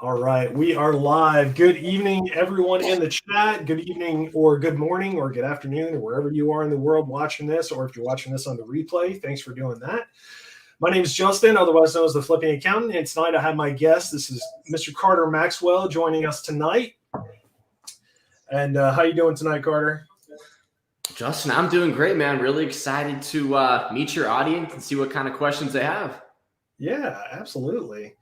All right, we are live. Good evening, everyone in the chat. Good evening, or good morning, or good afternoon, or wherever you are in the world watching this, or if you're watching this on the replay, thanks for doing that. My name is Justin, otherwise known as the Flipping Accountant, and tonight I have my guest. This is Mr. Carter Maxwell joining us tonight. And how you doing tonight, Carter? Justin, I'm doing great, man. Really excited to meet your audience and see what kind of questions they have. Yeah, absolutely.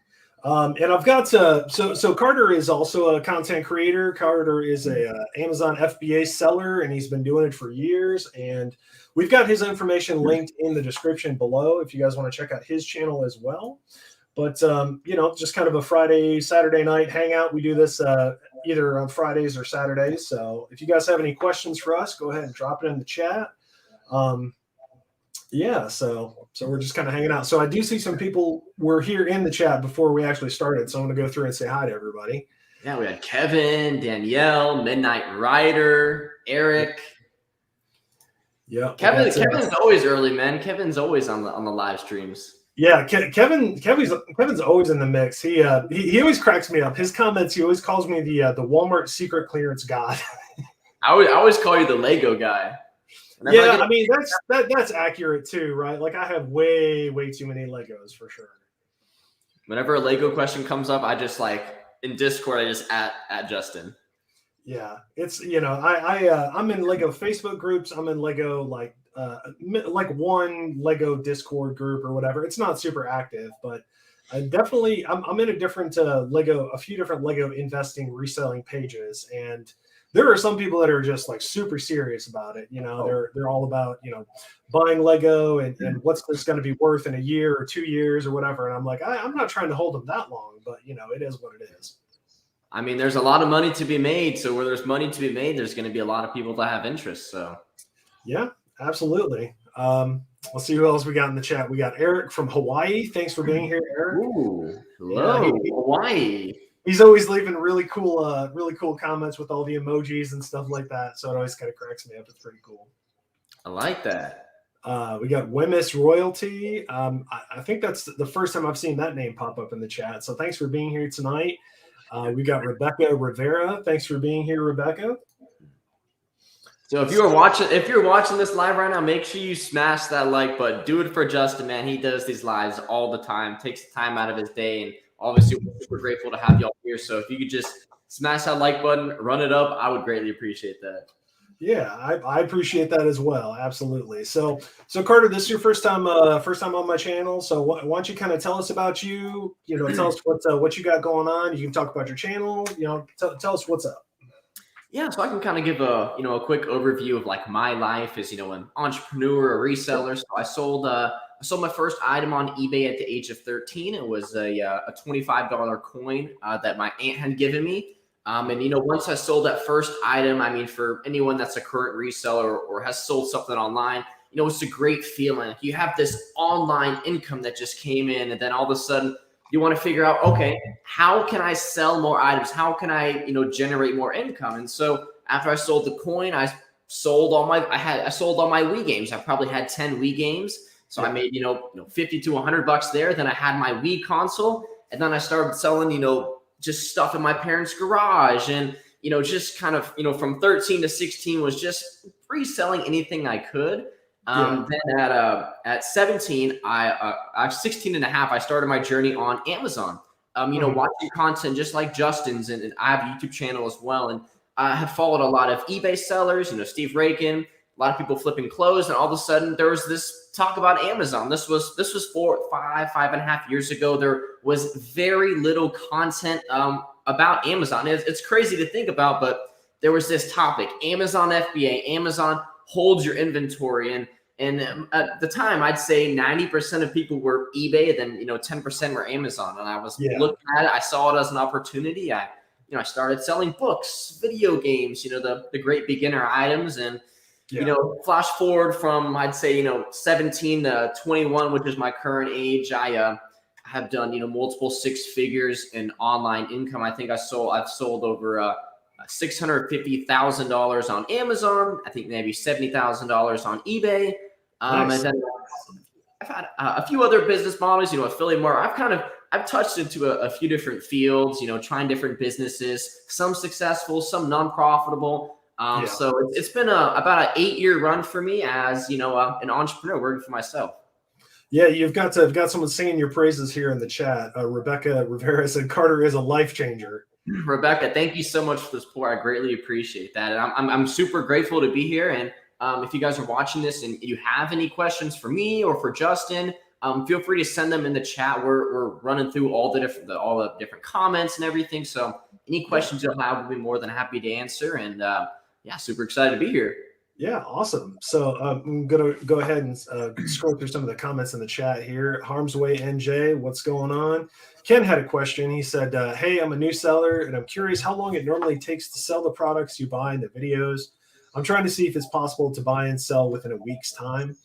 And I've got so Carter is also a content creator. Carter is a Amazon FBA seller, and he's been doing it for years. And we've got his information linked in the description below if you guys want to check out his channel as well. But just kind of a Friday, Saturday night hangout. We do this either on Fridays or Saturdays. So if you guys have any questions for us, go ahead and drop it in the chat. Yeah, so we're just kind of hanging out. So I do see some people were here in the chat before we actually started. So I'm going to go through and say hi to everybody. Yeah, we had Kevin, Danielle, Midnight Rider, Eric. Yeah, Kevin's always early, man. Kevin's always on the live streams. Yeah, Kevin's always in the mix. He always cracks me up. His comments, he always calls me the Walmart secret clearance god. I always call you the Lego guy. Yeah, I mean that's accurate too, right? Like I have way too many Legos for sure. Whenever a Lego question comes up, I just in Discord, I just at Justin. Yeah, it's I'm in Lego Facebook groups. I'm in Lego like one Lego Discord group or whatever. It's not super active, but I'm in a few different Lego investing reselling pages, and there are some people that are just like super serious about it. They're all about, buying Lego and what's this going to be worth in a year or 2 years or whatever. And I'm like, I'm not trying to hold them that long, but it is what it is. I mean, there's a lot of money to be made. So where there's money to be made, there's going to be a lot of people that have interest. So yeah, absolutely. Let's see who else we got in the chat. We got Eric from Hawaii. Thanks for being here, Eric. Ooh, hello, Hawaii. He's always leaving really cool comments with all the emojis and stuff like that. So it always kind of cracks me up. It's pretty cool. I like that. We got Wemyss Royalty. I think that's the first time I've seen that name pop up in the chat. So thanks for being here tonight. We got Rebecca Rivera. Thanks for being here, Rebecca. So if you're watching this live right now, make sure you smash that like button. Do it for Justin, man. He does these lives all the time. Takes time out of his day, and obviously we're super grateful to have y'all here. So if you could just smash that like button, run it up, I would greatly appreciate that. Yeah, I appreciate that as well. Absolutely. So Carter, this is your first time on my channel. So why don't you kind of tell us about you? Tell us what you got going on. You can talk about your channel. Tell us what's up. Yeah, so I can kind of give a quick overview of like my life as an entrepreneur, a reseller. So I sold my first item on eBay at the age of 13. It was a $25 coin that my aunt had given me. And once I sold that first item, I mean, for anyone that's a current reseller or has sold something online, it's a great feeling. You have this online income that just came in, and then all of a sudden you want to figure out, okay, how can I sell more items? How can I, generate more income? And so after I sold the coin, I sold all my Wii games. I probably had 10 Wii games. So I made, 50 to $100 there. Then I had my Wii console, and then I started selling, just stuff in my parents' garage, and, just kind of, from 13 to 16 was just reselling anything I could. Then at 17, 16 and a half, I started my journey on Amazon, watching content just like Justin's, and I have a YouTube channel as well. And I have followed a lot of eBay sellers, Steve Rakin, a lot of people flipping clothes. And all of a sudden there was this talk about Amazon. This was 5.5 years ago. There was very little content about Amazon. It's crazy to think about, but there was this topic, Amazon FBA, Amazon holds your inventory. And at the time, I'd say 90% of people were eBay, then 10% were Amazon. And I was looking at it. I saw it as an opportunity. I started selling books, video games, the great beginner items. And flash forward from, I'd say 17 to 21, which is my current age. I have done multiple six figures in online income. I think I've sold over $650,000 on Amazon. I think maybe $70,000 on eBay. Nice. And then I've had a few other business models, affiliate marketing. I've kind of I've touched into a few different fields, trying different businesses, some successful, some non-profitable. So it's been about an 8-year run for me as, an entrepreneur working for myself. Yeah, you've got someone singing your praises here in the chat. Rebecca Rivera said Carter is a life changer. Rebecca, thank you so much for the support. I greatly appreciate that. And I'm super grateful to be here. And if you guys are watching this and you have any questions for me or for Justin, feel free to send them in the chat. We're running through all the different comments and everything. So any questions you'll have, we'll be more than happy to answer. And super excited to be here. Yeah, awesome. So I'm going to go ahead and scroll through some of the comments in the chat here. Harm's Way NJ, what's going on? Ken had a question. He said, hey, I'm a new seller, and I'm curious how long it normally takes to sell the products you buy in the videos. I'm trying to see if it's possible to buy and sell within a week's time.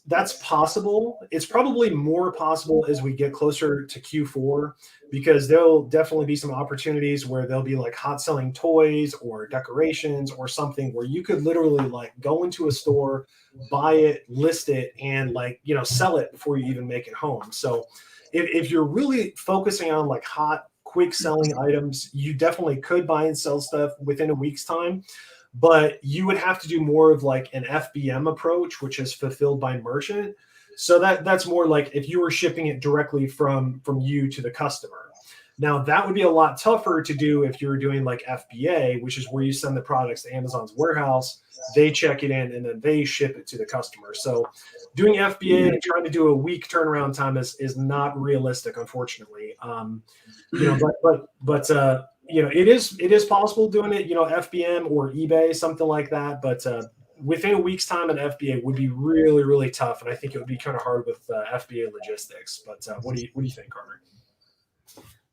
That's possible. It's probably more possible as we get closer to Q4, because there'll definitely be some opportunities where there'll be like hot selling toys or decorations or something where you could literally like go into a store, buy it, list it, and sell it before you even make it home. So if you're really focusing on like hot, quick selling items, you definitely could buy and sell stuff within a week's time. But you would have to do more of like an FBM approach, which is fulfilled by merchant. So that's more like if you were shipping it directly from you to the customer. Now, that would be a lot tougher to do if you were doing like FBA, which is where you send the products to Amazon's warehouse, they check it in, and then they ship it to the customer. So doing FBA and trying to do a week turnaround time is not realistic, unfortunately. It is possible doing it, FBM or eBay, something like that. But within a week's time, an FBA would be really, really tough. And I think it would be kind of hard with FBA logistics. But what do you think, Carter?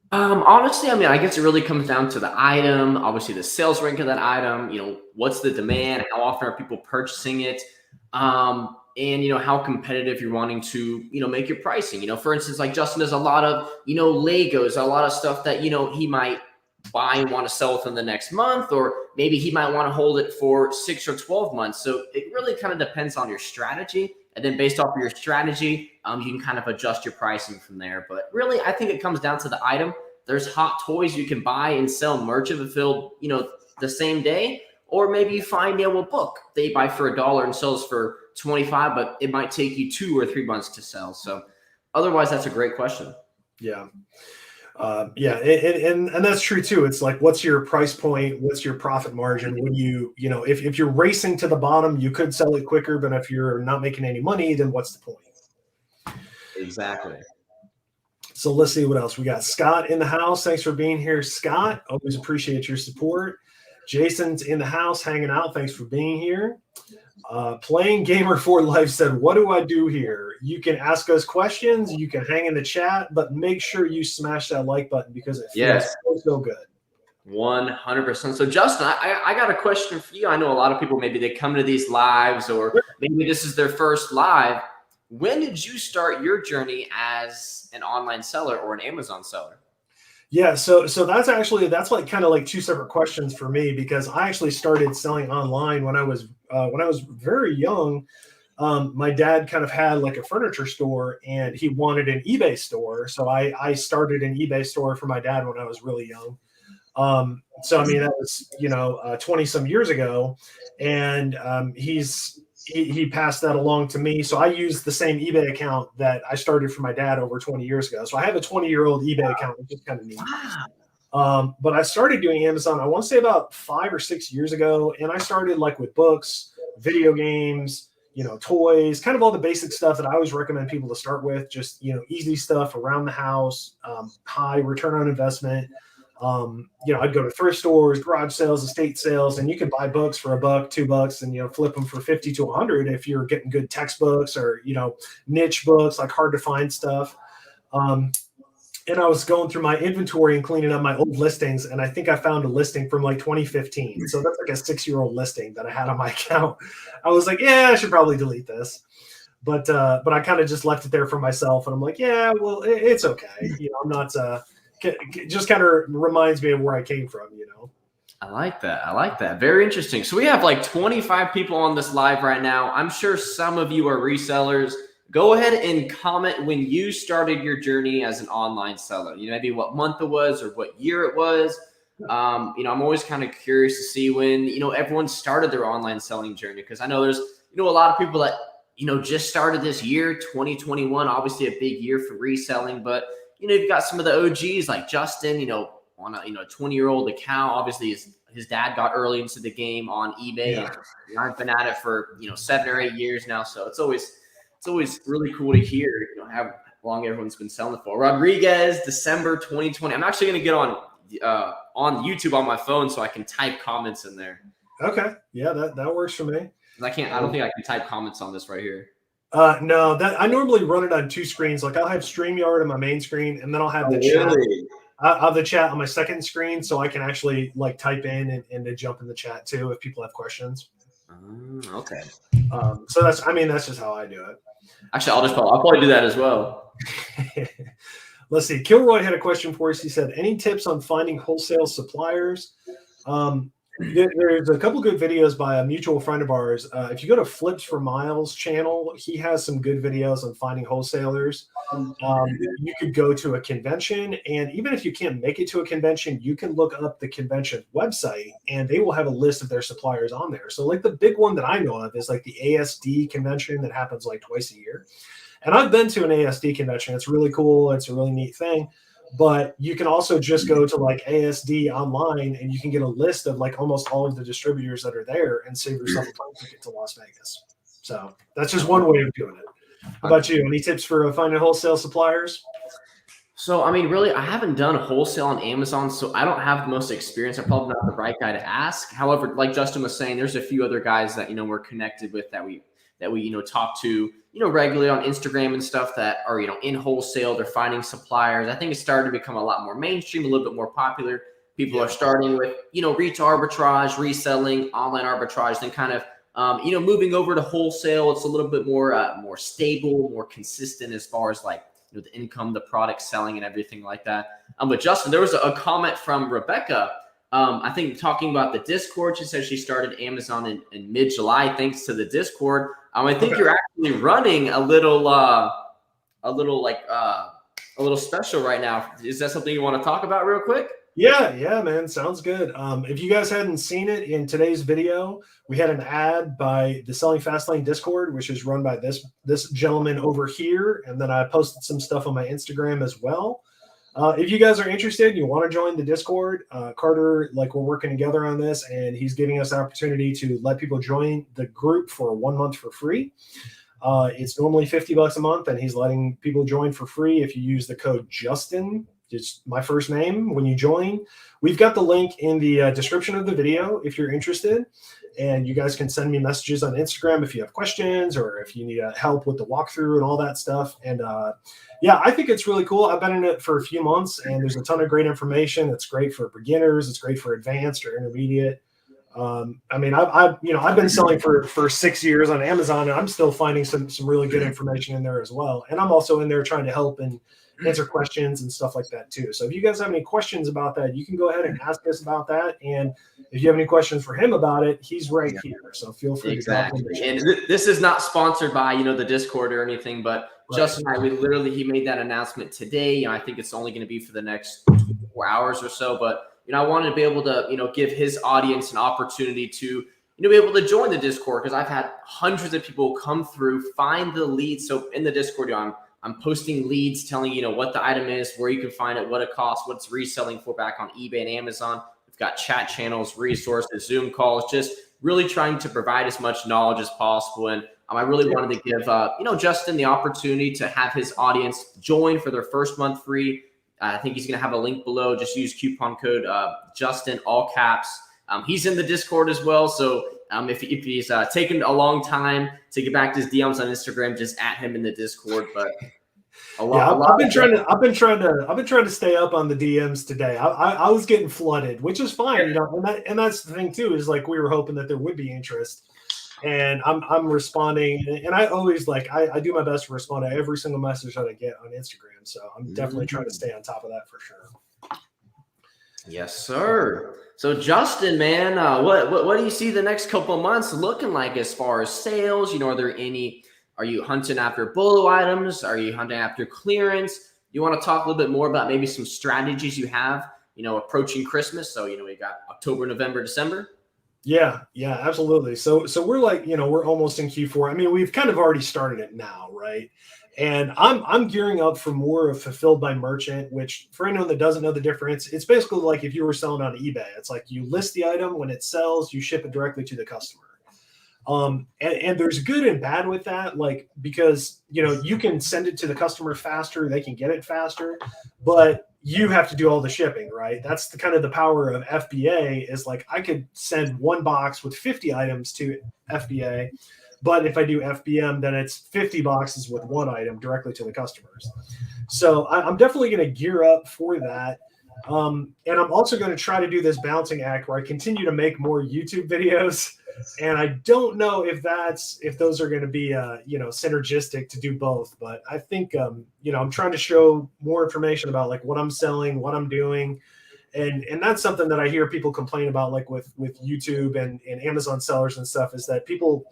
Honestly, I guess it really comes down to the item, obviously the sales rank of that item, what's the demand, how often are people purchasing it, and how competitive you're wanting to, make your pricing. For instance, like Justin does a lot of, Legos, a lot of stuff that, he might buy and want to sell within the next month, or maybe he might want to hold it for 6 or 12 months. So it really kind of depends on your strategy. And then based off of your strategy, you can kind of adjust your pricing from there. But really, I think it comes down to the item. There's hot toys you can buy and sell merchant fulfilled, the same day. Or maybe you find a book that you buy for $1 and sells for $25, but it might take you 2 or 3 months to sell. So otherwise, that's a great question. Yeah. And that's true too. It's like, what's your price point? What's your profit margin? When if you're racing to the bottom, you could sell it quicker, but if you're not making any money, then what's the point? Exactly. So let's see what else we got. Scott in the house. Thanks for being here, Scott. Always appreciate your support. Jason's in the house hanging out. Thanks for being here. Playing Gamer for Life said, what do I do here? You can ask us questions. You can hang in the chat, but make sure you smash that like button because it feels so good. 100%. So Justin, I got a question for you. I know a lot of people, maybe they come to these lives or maybe this is their first live. When did you start your journey as an online seller or an Amazon seller? Yeah, so that's like kind of like two separate questions for me, because I actually started selling online when I was very young. My dad kind of had like a furniture store and he wanted an eBay store. So I started an eBay store for my dad when I was really young. So that was 20 some years ago, and he passed that along to me. So I used the same eBay account that I started for my dad over 20 years ago. So I have a 20-year-old eBay account, which is kind of neat. But I started doing Amazon, I want to say about 5 or 6 years ago. And I started like with books, video games, toys, kind of all the basic stuff that I always recommend people to start with. Just, easy stuff around the house, high return on investment. I'd go to thrift stores, garage sales, estate sales, and you can buy books for $1, $2, and flip them for 50 to 100 if you're getting good textbooks or niche books, like hard to find stuff. And I was going through my inventory and cleaning up my old listings, and I think I found a listing from like 2015. So that's like a 6-year-old listing that I had on my account. I was like, yeah, I should probably delete this. But I kind of just left it there for myself, and I'm like, yeah, well, it's okay. I'm not. Just kind of reminds me of where I came from. I like that. Very interesting. So we have like 25 people on this live right now. I'm sure some of you are resellers. go ahead and comment when you started your journey as an online seller. Maybe what month it was or what year it was. I'm always kind of curious to see when, everyone started their online selling journey, because I know there's, a lot of people that, just started this year, 2021, obviously a big year for reselling, but, you've got some of the OGs like Justin, on a 20-year-old account. Obviously his dad got early into the game on eBay. Yeah. And I've been at it for, 7 or 8 years now. So it's always really cool to hear, how long everyone's been selling for. Rodriguez, December 2020. I'm actually going to get on YouTube on my phone so I can type comments in there. Okay. Yeah, that works for me. I don't think I can type comments on this right here. No, that I normally run it on two screens. Like I'll have StreamYard on my main screen, and then I'll have the chat. I'll have the chat on my second screen, so I can actually like type in and to jump in the chat too if people have questions. Okay. So that's just how I do it. Actually, I'll probably do that as well. Let's see. Kilroy had a question for us. He said, "Any tips on finding wholesale suppliers?" There's a couple good videos by a mutual friend of ours. If you go to Flips for Miles channel, he has some good videos on finding wholesalers. You could go to a convention, and even if you can't make it to a convention, you can look up the convention website, and they will have a list of their suppliers on there. So like the big one that I know of is like the ASD convention that happens like twice a year. And I've been to an ASD convention. It's really cool. It's a really neat thing. But you can also just go to like ASD online, and you can get a list of like almost all of the distributors that are there and save yourself a plane ticket to Las Vegas. So that's just one way of doing it. How about you? Any tips for finding wholesale suppliers? So, really, I haven't done wholesale on Amazon, so I don't have the most experience. I'm probably not the right guy to ask. However, like Justin was saying, there's a few other guys that, we're connected with that we talk to, regularly on Instagram and stuff that are, in wholesale. They're finding suppliers. I think it's starting to become a lot more mainstream, a little bit more popular. People are starting with, reach arbitrage, reselling, online arbitrage, then kind of, moving over to wholesale. It's a little bit more stable, more consistent as far as like, the income, the product selling and everything like that. But Justin, there was a comment from Rebecca, I think talking about the Discord. She said she started Amazon in mid-July thanks to the Discord. I think you're actually running a little special right now. Is that something you want to talk about real quick? Yeah, man. Sounds good. If you guys hadn't seen it in today's video, we had an ad by the Selling Fastlane Discord, which is run by this gentleman over here. And then I posted some stuff on my Instagram as well. If you guys are interested, you want to join the Discord, Carter, we're working together on this, and he's giving us the opportunity to let people join the group for 1 month for free. It's normally $50 a month, and he's letting people join for free if you use the code Justin, just my first name, when you join. We've got the link in the description of the video if you're interested, and you guys can send me messages on Instagram if you have questions or if you need help with the walkthrough and all that stuff. And yeah, I think it's really cool. I've been in it for a few months, and there's a ton of great information. It's great for beginners. It's great for advanced or intermediate. I've been selling for 6 years on Amazon, and I'm still finding some really good information in there as well. And I'm also in there trying to help and answer questions and stuff like that too. So if you guys have any questions about that, you can go ahead and ask us about that. And if you have any questions for him about it, he's right here. So feel free to drop him. And this is not sponsored by, the Discord or anything, but Justin and I, he made that announcement today. I think it's only going to be for the next 4 hours or so, but I wanted to be able to, give his audience an opportunity to, be able to join the Discord, because I've had hundreds of people come through, find the leads. So in the Discord, I'm posting leads, telling what the item is, where you can find it, what it costs, what it's reselling for back on eBay and Amazon. We've got chat channels, resources, Zoom calls, just really trying to provide as much knowledge as possible. And I really wanted to give, Justin the opportunity to have his audience join for their first month free. I think he's going to have a link below. Just use coupon code Justin, all caps. He's in the Discord as well. So if he's taken a long time to get back to his DMs on Instagram, just at him in the Discord. But I've been trying to stay up on the DMs today. I was getting flooded, which is fine, and that's the thing too, is like we were hoping that there would be interest. And I'm responding, and I always I do my best to respond to every single message that I get on Instagram. So I'm definitely trying to stay on top of that for sure. Yes, sir. So Justin, man, what do you see the next couple of months looking like as far as sales? Are there any Are you hunting after BOLO items? Are you hunting after clearance? You want to talk a little bit more about maybe some strategies you have, approaching Christmas. So, we got October, November, December. Yeah, absolutely. So we're like, we're almost in Q4. I mean, we've kind of already started it now, right? And I'm gearing up for more of fulfilled by merchant, which for anyone that doesn't know the difference, it's basically like if you were selling on eBay. It's like you list the item, when it sells, you ship it directly to the customer. And there's good and bad with that, like, because, you can send it to the customer faster, they can get it faster, but you have to do all the shipping, right? That's the kind of the power of FBA is like, I could send one box with 50 items to FBA, but if I do FBM, then it's 50 boxes with one item directly to the customers. So I'm definitely going to gear up for that. And I'm also going to try to do this balancing act where I continue to make more YouTube videos. And I don't know if those are going to be, synergistic to do both. But I think, I'm trying to show more information about like what I'm selling, what I'm doing. And that's something that I hear people complain about, like with YouTube and Amazon sellers and stuff, is that people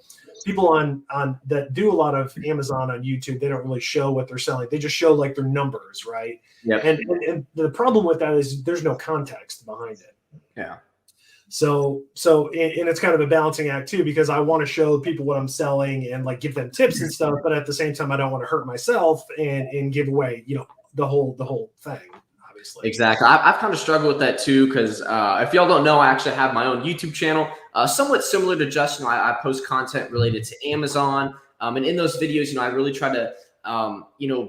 on that do a lot of Amazon on YouTube, they don't really show what they're selling. They just show like their numbers, right? Yeah. And the problem with that is there's no context behind it. Yeah. So it's kind of a balancing act too, because I want to show people what I'm selling and like give them tips and stuff, but at the same time, I don't want to hurt myself and give away, the whole thing. Exactly. I've kind of struggled with that too, because if y'all don't know, I actually have my own YouTube channel, somewhat similar to Justin. I post content related to Amazon, and in those videos, I really try to,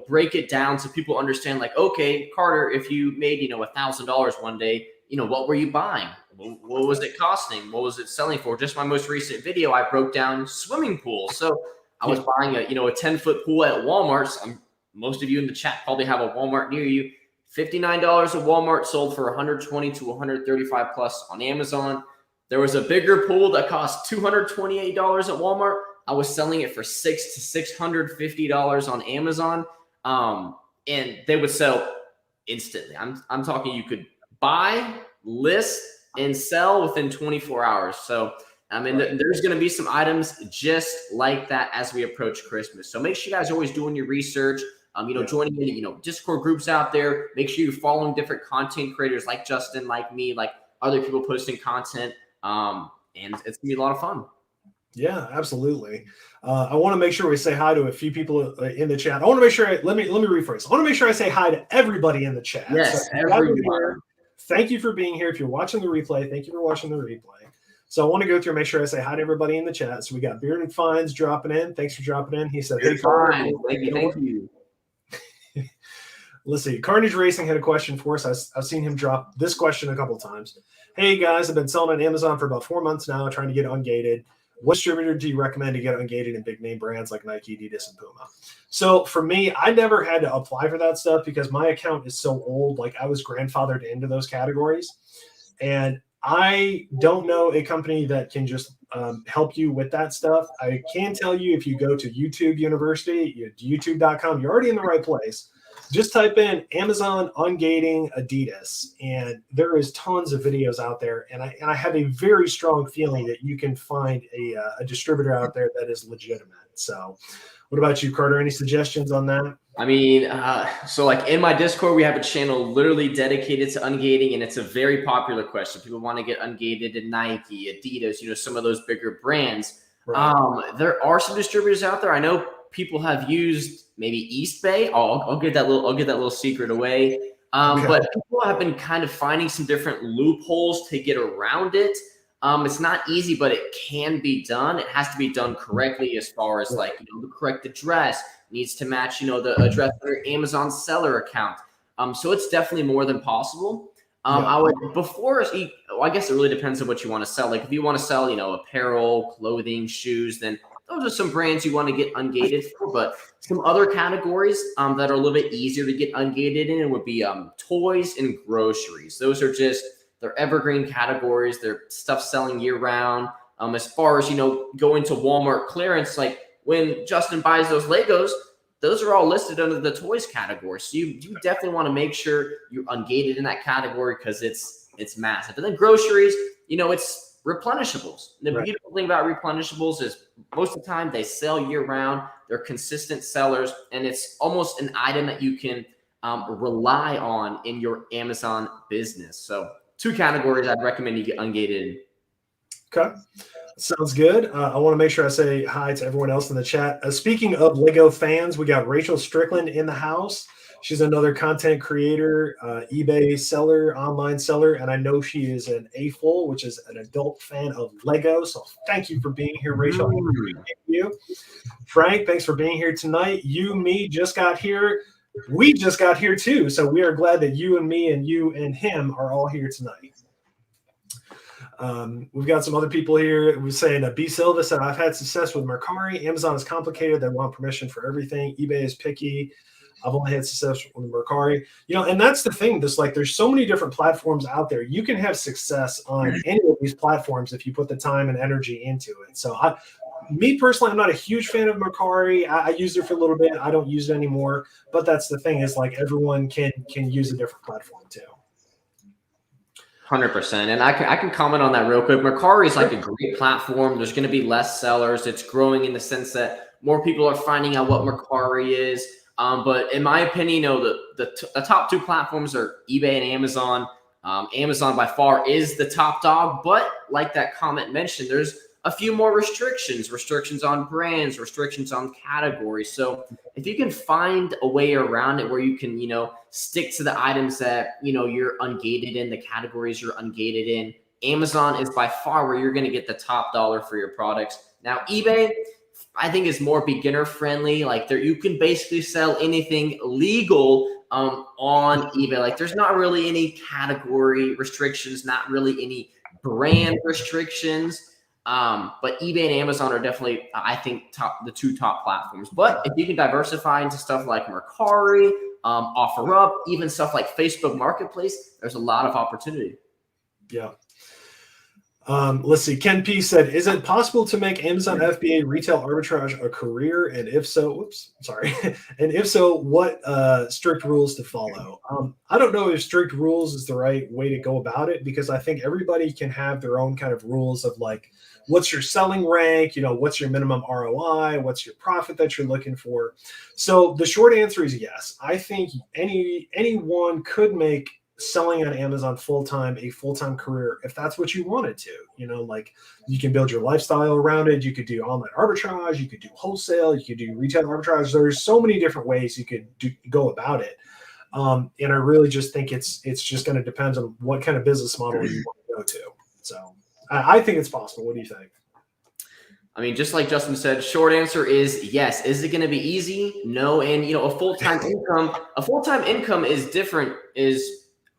break it down so people understand, like, okay, Carter, if you made, $1,000 one day, what were you buying? What was it costing? What was it selling for? Just my most recent video, I broke down swimming pools. So I was buying a 10-foot pool at Walmart. So most of you in the chat probably have a Walmart near you. $59 at Walmart, sold for $120 to $135 plus on Amazon. There was a bigger pool that cost $228 at Walmart. I was selling it for $600 to $650 on Amazon, and they would sell instantly. I'm talking, you could buy, list, and sell within 24 hours. So there's going to be some items just like that as we approach Christmas. So make sure you guys are always doing your research. Joining in, Discord groups out there. Make sure you're following different content creators like Justin, like me, like other people posting content. And it's gonna be a lot of fun. Yeah, absolutely. I want to make sure we say hi to a few people in the chat. I want to make sure. Let me rephrase. I want to make sure I say hi to everybody in the chat. Yes, so everyone. Thank you for being here. If you're watching the replay, thank you for watching the replay. So I want to go through and make sure I say hi to everybody in the chat. So we got Bearded Fines dropping in. Thanks for dropping in. He said, "Hey, fine. Thank you. Let's see. Carnage Racing had a question for us. I've seen him drop this question a couple of times. Hey guys, I've been selling on Amazon for about 4 months now, trying to get ungated. What distributor do you recommend to get ungated in big name brands like Nike, Adidas, and Puma? So for me, I never had to apply for that stuff because my account is so old. Like I was grandfathered into those categories, and I don't know a company that can just help you with that stuff. I can tell you, if you go to YouTube University, youtube.com, you're already in the right place. Just type in Amazon ungating Adidas, and there is tons of videos out there. And I have a very strong feeling that you can find a distributor out there that is legitimate. So what about you, Carter? Any suggestions on that? I mean, so like in my Discord, we have a channel literally dedicated to ungating, and it's a very popular question. People want to get ungated in Nike, Adidas, some of those bigger brands. Right. There are some distributors out there. I know people have used maybe East Bay. I'll get that little secret away. Okay. But people have been kind of finding some different loopholes to get around it. It's not easy, but it can be done. It has to be done correctly, as far as like, the correct address needs to match, the address of your Amazon seller account. So it's definitely more than possible. I would, I guess it really depends on what you want to sell. Like if you want to sell, apparel, clothing, shoes, then those are some brands you want to get ungated for. But some other categories that are a little bit easier to get ungated in would be toys and groceries. Those are they're evergreen categories. They're stuff selling year round. As far as, going to Walmart clearance, like when Justin buys those Legos, those are all listed under the toys category. So you definitely want to make sure you're ungated in that category because it's massive. And then groceries, it's replenishables. The beautiful thing about replenishables is most of the time they sell year round. They're consistent sellers, and it's almost an item that you can rely on in your Amazon business. So 2 categories I'd recommend you get Ungated in. Okay. Sounds good. I want to make sure I say hi to everyone else in the chat. Speaking of Lego fans, we got Rachel Strickland in the house. She's another content creator, eBay seller, online seller, and I know she is an AFOL, which is an adult fan of Lego. So thank you for being here, Rachel. You. Frank, thanks for being here tonight. You, me, just got here. We just got here too. So we are glad that you and me and you and him are all here tonight. We've got some other people here. We're saying B. Silva said, I've had success with Mercari. Amazon is complicated. They want permission for everything. eBay is picky. I've only had success with Mercari. And that's the thing. There's so many different platforms out there. You can have success on any of these platforms if you put the time and energy into it. So me personally, I'm not a huge fan of Mercari. I used it for a little bit. I don't use it anymore. But that's the thing is everyone can use a different platform too. 100%. And I can comment on that real quick. Mercari is a great platform. There's going to be less sellers. It's growing in the sense that more people are finding out what Mercari is. But in my opinion, the top 2 platforms are eBay and Amazon. Amazon by far is the top dog. But like that comment mentioned, there's a few more restrictions on brands, restrictions on categories. So if you can find a way around it where you can, stick to the items that, you're ungated in, the categories you're ungated in, Amazon is by far where you're going to get the top dollar for your products. Now, eBay, I think, is more beginner friendly. You can basically sell anything legal on eBay. There's not really any category restrictions, not really any brand restrictions. But eBay and Amazon are definitely, I think, the 2 top platforms. But if you can diversify into stuff like Mercari, OfferUp, even stuff like Facebook Marketplace, there's a lot of opportunity. Yeah. Let's see. Ken P said, is it possible to make Amazon FBA retail arbitrage a career? And if so, and if so, what strict rules to follow? I don't know if strict rules is the right way to go about it, because I think everybody can have their own kind of rules of what's your selling rank? What's your minimum ROI? What's your profit that you're looking for? So the short answer is yes. I think anyone could make selling on Amazon a full-time career if that's what you wanted to. You can build your lifestyle around it. You could do online arbitrage, you could do wholesale, you could do retail arbitrage. There's so many different ways you could go about it. And I really just think it's just going to depend on what kind of business model you want to go to. So I think it's possible. What do you think? I mean, just like Justin said, short answer is yes. Is it going to be easy? No. And a full-time income is different.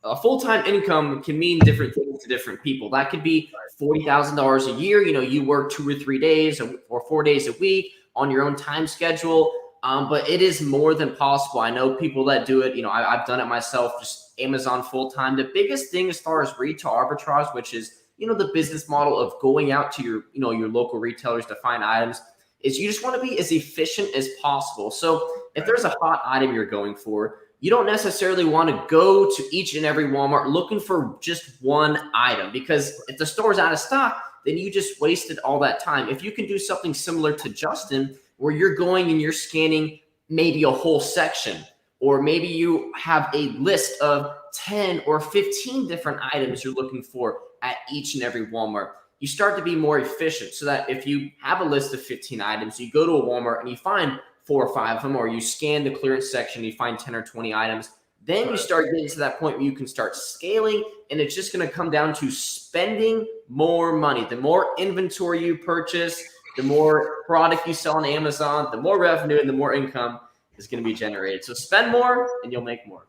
A full-time income can mean different things to different people. That could be $40,000 a year. You work 2 or 3 days or 4 days a week on your own time schedule. But it is more than possible. I know people that do it. I've done it myself, just Amazon full-time. The biggest thing as far as retail arbitrage, which is, the business model of going out to your, your local retailers to find items, is you just want to be as efficient as possible. So if there's a hot item you're going for, you don't necessarily want to go to each and every Walmart looking for just one item, because if the store's out of stock, then you just wasted all that time. If you can do something similar to Justin, where you're going and you're scanning maybe a whole section, or maybe you have a list of 10 or 15 different items you're looking for at each and every Walmart, you start to be more efficient, so that if you have a list of 15 items, you go to a Walmart and you find 4 or 5 of them, or you scan the clearance section, you find 10 or 20 items, then you start getting to that point where you can start scaling, and it's just going to come down to spending more money. The more inventory you purchase, the more product you sell on Amazon, the more revenue and the more income is going to be generated. So spend more and you'll make more.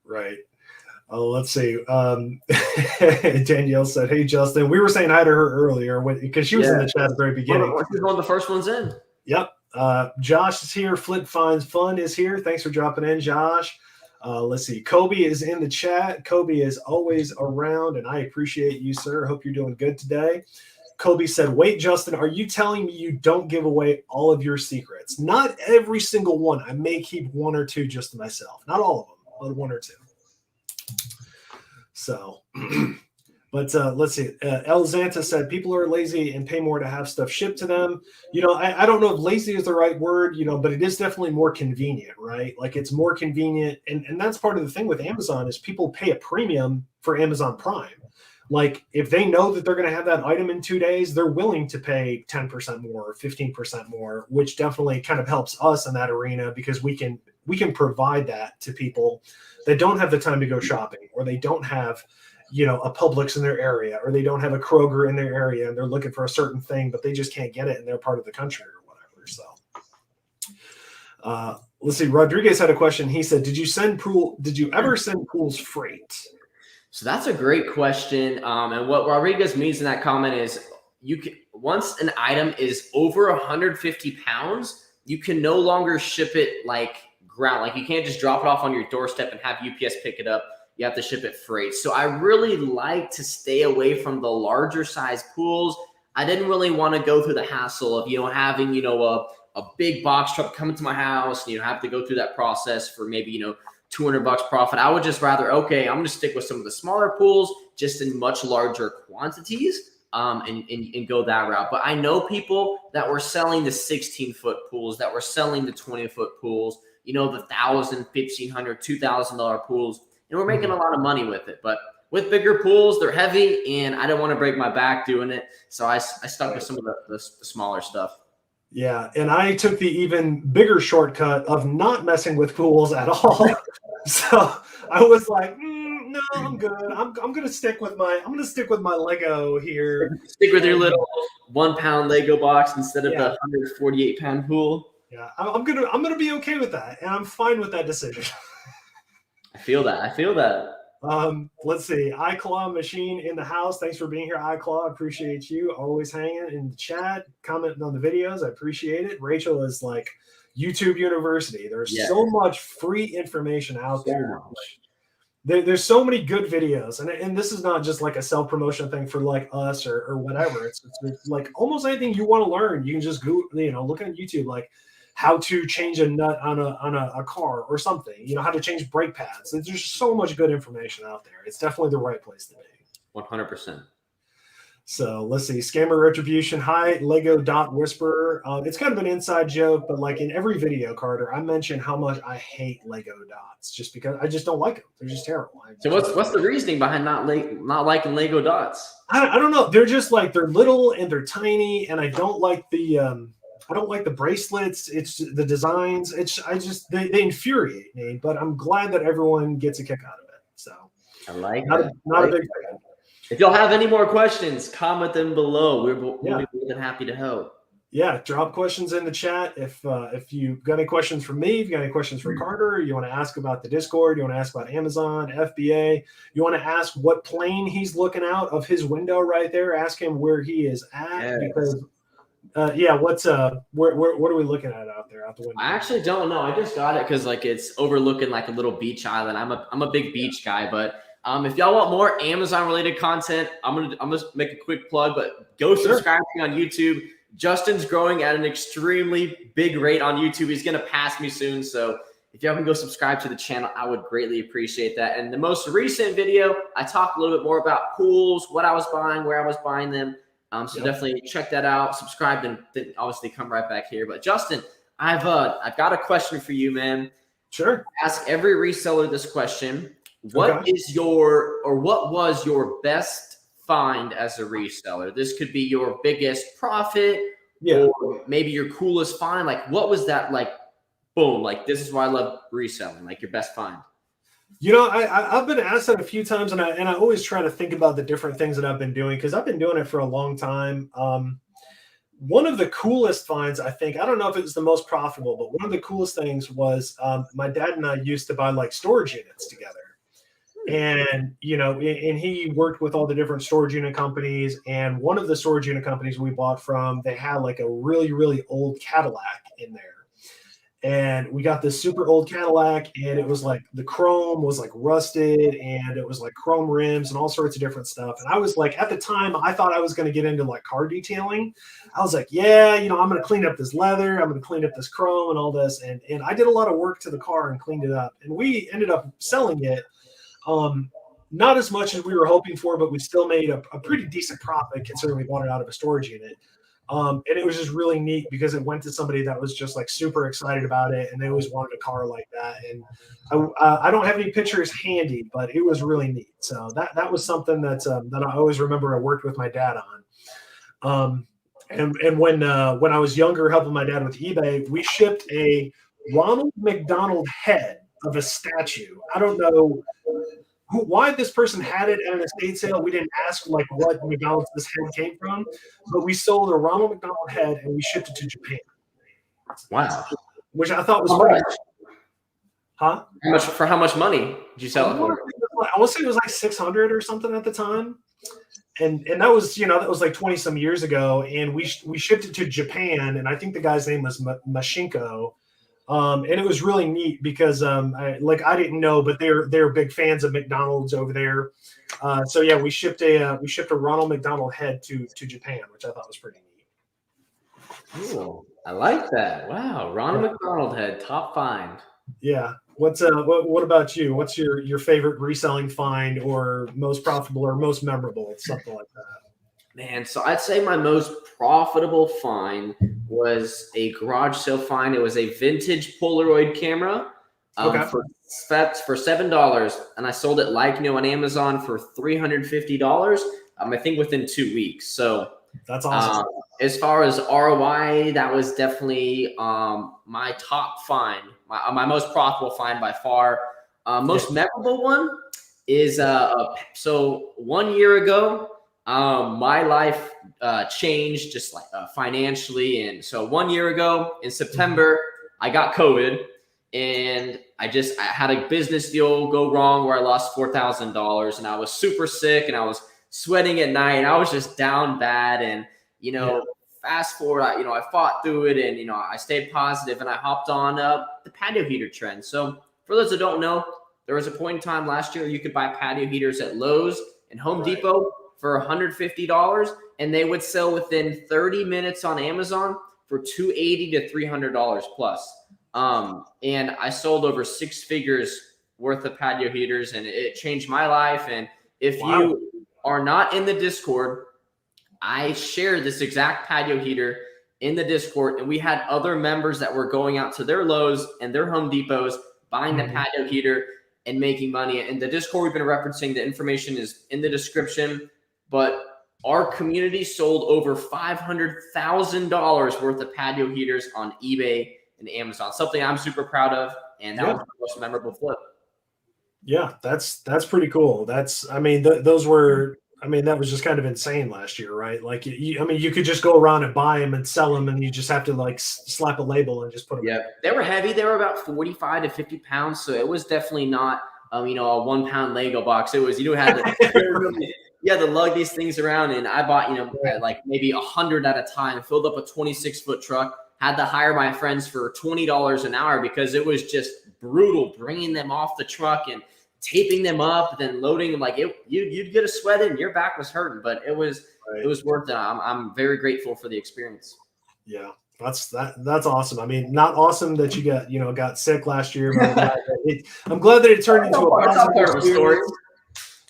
Right. Let's see. Danielle said, hey, Justin, we were saying hi to her earlier because she was in the chat at the very beginning. She's one of the first ones in. Yep. Josh is here. Flip Finds Fun is here. Thanks for dropping in, Josh. Let's see. Kobe is in the chat. Kobe is always around, and I appreciate you, sir. Hope you're doing good today. Kobe said, wait, Justin, are you telling me you don't give away all of your secrets? Not every single one. I may keep 1 or 2 just to myself. Not all of them, but 1 or 2. So, But let's see. El Zanta said people are lazy and pay more to have stuff shipped to them. I don't know if lazy is the right word, but it is definitely more convenient, right? Like it's more convenient. And that's part of the thing with Amazon is people pay a premium for Amazon Prime. Like if they know that they're going to have that item in 2 days, they're willing to pay 10% more, 15% more, which definitely kind of helps us in that arena because we can provide that to people that don't have the time to go shopping or they don't have a Publix in their area, or they don't have a Kroger in their area and they're looking for a certain thing, but they just can't get it in their part of the country or whatever. So let's see. Rodriguez had a question. He said, did you ever send pools freight? So that's a great question. And what Rodriguez means in that comment is once an item is over 150 pounds, you can no longer ship it like ground. Like you can't just drop it off on your doorstep and have UPS pick it up. You have to ship it freight. So I really like to stay away from the larger size pools. I didn't really want to go through the hassle of, having, a big box truck coming to my house and, have to go through that process for maybe, $200 profit. I would just rather, okay, I'm going to stick with some of the smaller pools just in much larger quantities and go that route. But I know people that were selling the 16-foot pools, that were selling the 20-foot pools, the $1,000, $1,500, $2,000 pools. And we're making a lot of money with it. But with bigger pools, they're heavy, and I don't want to break my back doing it. So I stuck with some of the smaller stuff. Yeah, and I took the even bigger shortcut of not messing with pools at all. So I was like, no, I'm good. I'm gonna stick with my Lego here. Stick with your little 1 pound Lego box instead of the 148-pound pool. Yeah, I'm gonna be okay with that, and I'm fine with that decision. I feel that. Let's see. iClaw Machine in the house. Thanks for being here, iClaw. I appreciate you. Always hanging in the chat, commenting on the videos. I appreciate it. Rachel is like YouTube University. There's so much free information out there. There's so many good videos. And this is not just like a self-promotion thing for like us or whatever. It's like almost anything you want to learn. You can just go, look at YouTube, like how to change a nut on a car or something, how to change brake pads. There's just so much good information out there. It's definitely the right place to be. 100%. So let's see. Scammer Retribution. Hi, Lego Dot Whisperer. It's kind of an inside joke, but like in every video, Carter, I mention how much I hate Lego dots just because I just don't like them. They're just terrible. So what's the reasoning behind not liking Lego dots? I don't know. They're just like, they're little and they're tiny, and I don't like the bracelets. It's the designs. They infuriate me, but I'm glad that everyone gets a kick out of it. So I like not a big fan. If y'all have any more questions, comment them below. We'll be more than happy to help. Yeah, drop questions in the chat. If you got any questions for me, if you got any questions for Carter, you want to ask about the Discord, you want to ask about Amazon, FBA, you want to ask what plane he's looking out of his window right there, ask him where he is at. Because what are we looking at out there out the window? I actually don't know. I just got it because like it's overlooking like a little beach island. I'm a big beach guy, but if y'all want more Amazon related content, I'm gonna make a quick plug, but go subscribe to me on YouTube. Justin's growing at an extremely big rate on YouTube. He's gonna pass me soon, so if y'all can go subscribe to the channel, I would greatly appreciate that. And the most recent video, I talked a little bit more about pools, what I was buying, where I was buying them. So definitely check that out, subscribe, and then obviously come right back here. But Justin, I've got a question for you, man. Sure. Ask every reseller this question. What was your best find as a reseller? This could be your biggest profit, or maybe your coolest find. Like, what was that like? Boom! Like, this is why I love reselling. Like, your best find. I've been asked that a few times, and I always try to think about the different things that I've been doing because I've been doing it for a long time. One of the coolest finds, I think, I don't know if it was the most profitable, but one of the coolest things was my dad and I used to buy like storage units together. And, and he worked with all the different storage unit companies. And one of the storage unit companies we bought from, they had like a really, really old Cadillac in there. And we got this super old Cadillac, and it was like the chrome was like rusted, and it was like chrome rims and all sorts of different stuff. And I was like, at the time, I thought I was going to get into like car detailing. I was like, I'm going to clean up this leather. I'm going to clean up this chrome and all this. And I did a lot of work to the car and cleaned it up. And we ended up selling it. not as much as we were hoping for, but we still made a pretty decent profit considering we bought it out of a storage unit. And it was just really neat because it went to somebody that was just like super excited about it, and they always wanted a car like that. And I don't have any pictures handy, but it was really neat. So that was something that I always remember I worked with my dad on. And when I was younger, helping my dad with eBay, we shipped a Ronald McDonald head of a statue. I don't know why this person had it at an estate sale. We didn't ask like what McDonald's this head came from, but we sold a Ronald McDonald head and we shipped it to Japan. Wow. Which I thought was pretty. Huh? How much money did you sell it for? I want to say it was like 600 or something at the time. And that was, that was like 20 some years ago. And we shipped it to Japan. And I think the guy's name was Mashinko. And it was really neat because I didn't know, but they're big fans of McDonald's over there. So yeah, we shipped a Ronald McDonald head to Japan, which I thought was pretty neat. Cool. I like that. Wow, Ronald McDonald head, top find. Yeah. What about you? What's your favorite reselling find, or most profitable, or most memorable, something like that? Man, so I'd say my most profitable find was a garage sale find. It was a vintage Polaroid camera for $7, and I sold it on Amazon for $350. I think within 2 weeks. So that's awesome. As far as ROI, that was definitely my top find, my most profitable find by far. Most memorable one is so 1 year ago. My life changed just like financially. And so 1 year ago in September, I got COVID, and I had a business deal go wrong where I lost $4,000, and I was super sick and I was sweating at night, and I was just down bad. And, fast forward, I fought through it, and, I stayed positive, and I hopped on the patio heater trend. So for those that don't know, there was a point in time last year you could buy patio heaters at Lowe's and Home Depot for $150, and they would sell within 30 minutes on Amazon for $280 to $300 plus. And I sold over 6 figures worth of patio heaters, and it changed my life. And if you are not in the Discord, I shared this exact patio heater in the Discord, and we had other members that were going out to their Lowe's and their Home Depots, buying the patio heater and making money. And the Discord we've been referencing, the information is in the description. But our community sold over $500,000 worth of patio heaters on eBay and Amazon. Something I'm super proud of, and that was the most memorable flip. Yeah, that's pretty cool. That was just kind of insane last year, right? Like, you could just go around and buy them and sell them, and you just have to like slap a label and just put them. Yeah, they were heavy. They were about 45 to 50 pounds, so it was definitely not a 1 pound Lego box. It was had to lug these things around, and I bought like maybe 100 at a time, filled up a 26-foot truck, had to hire my friends for $20 an hour because it was just brutal bringing them off the truck and taping them up, then loading them. Like you'd get a sweat in, your back was hurting, but it was worth it. I'm very grateful for the experience. Yeah, that's awesome. I mean, not awesome that you got sick last year, but I'm glad that it turned into a positive story.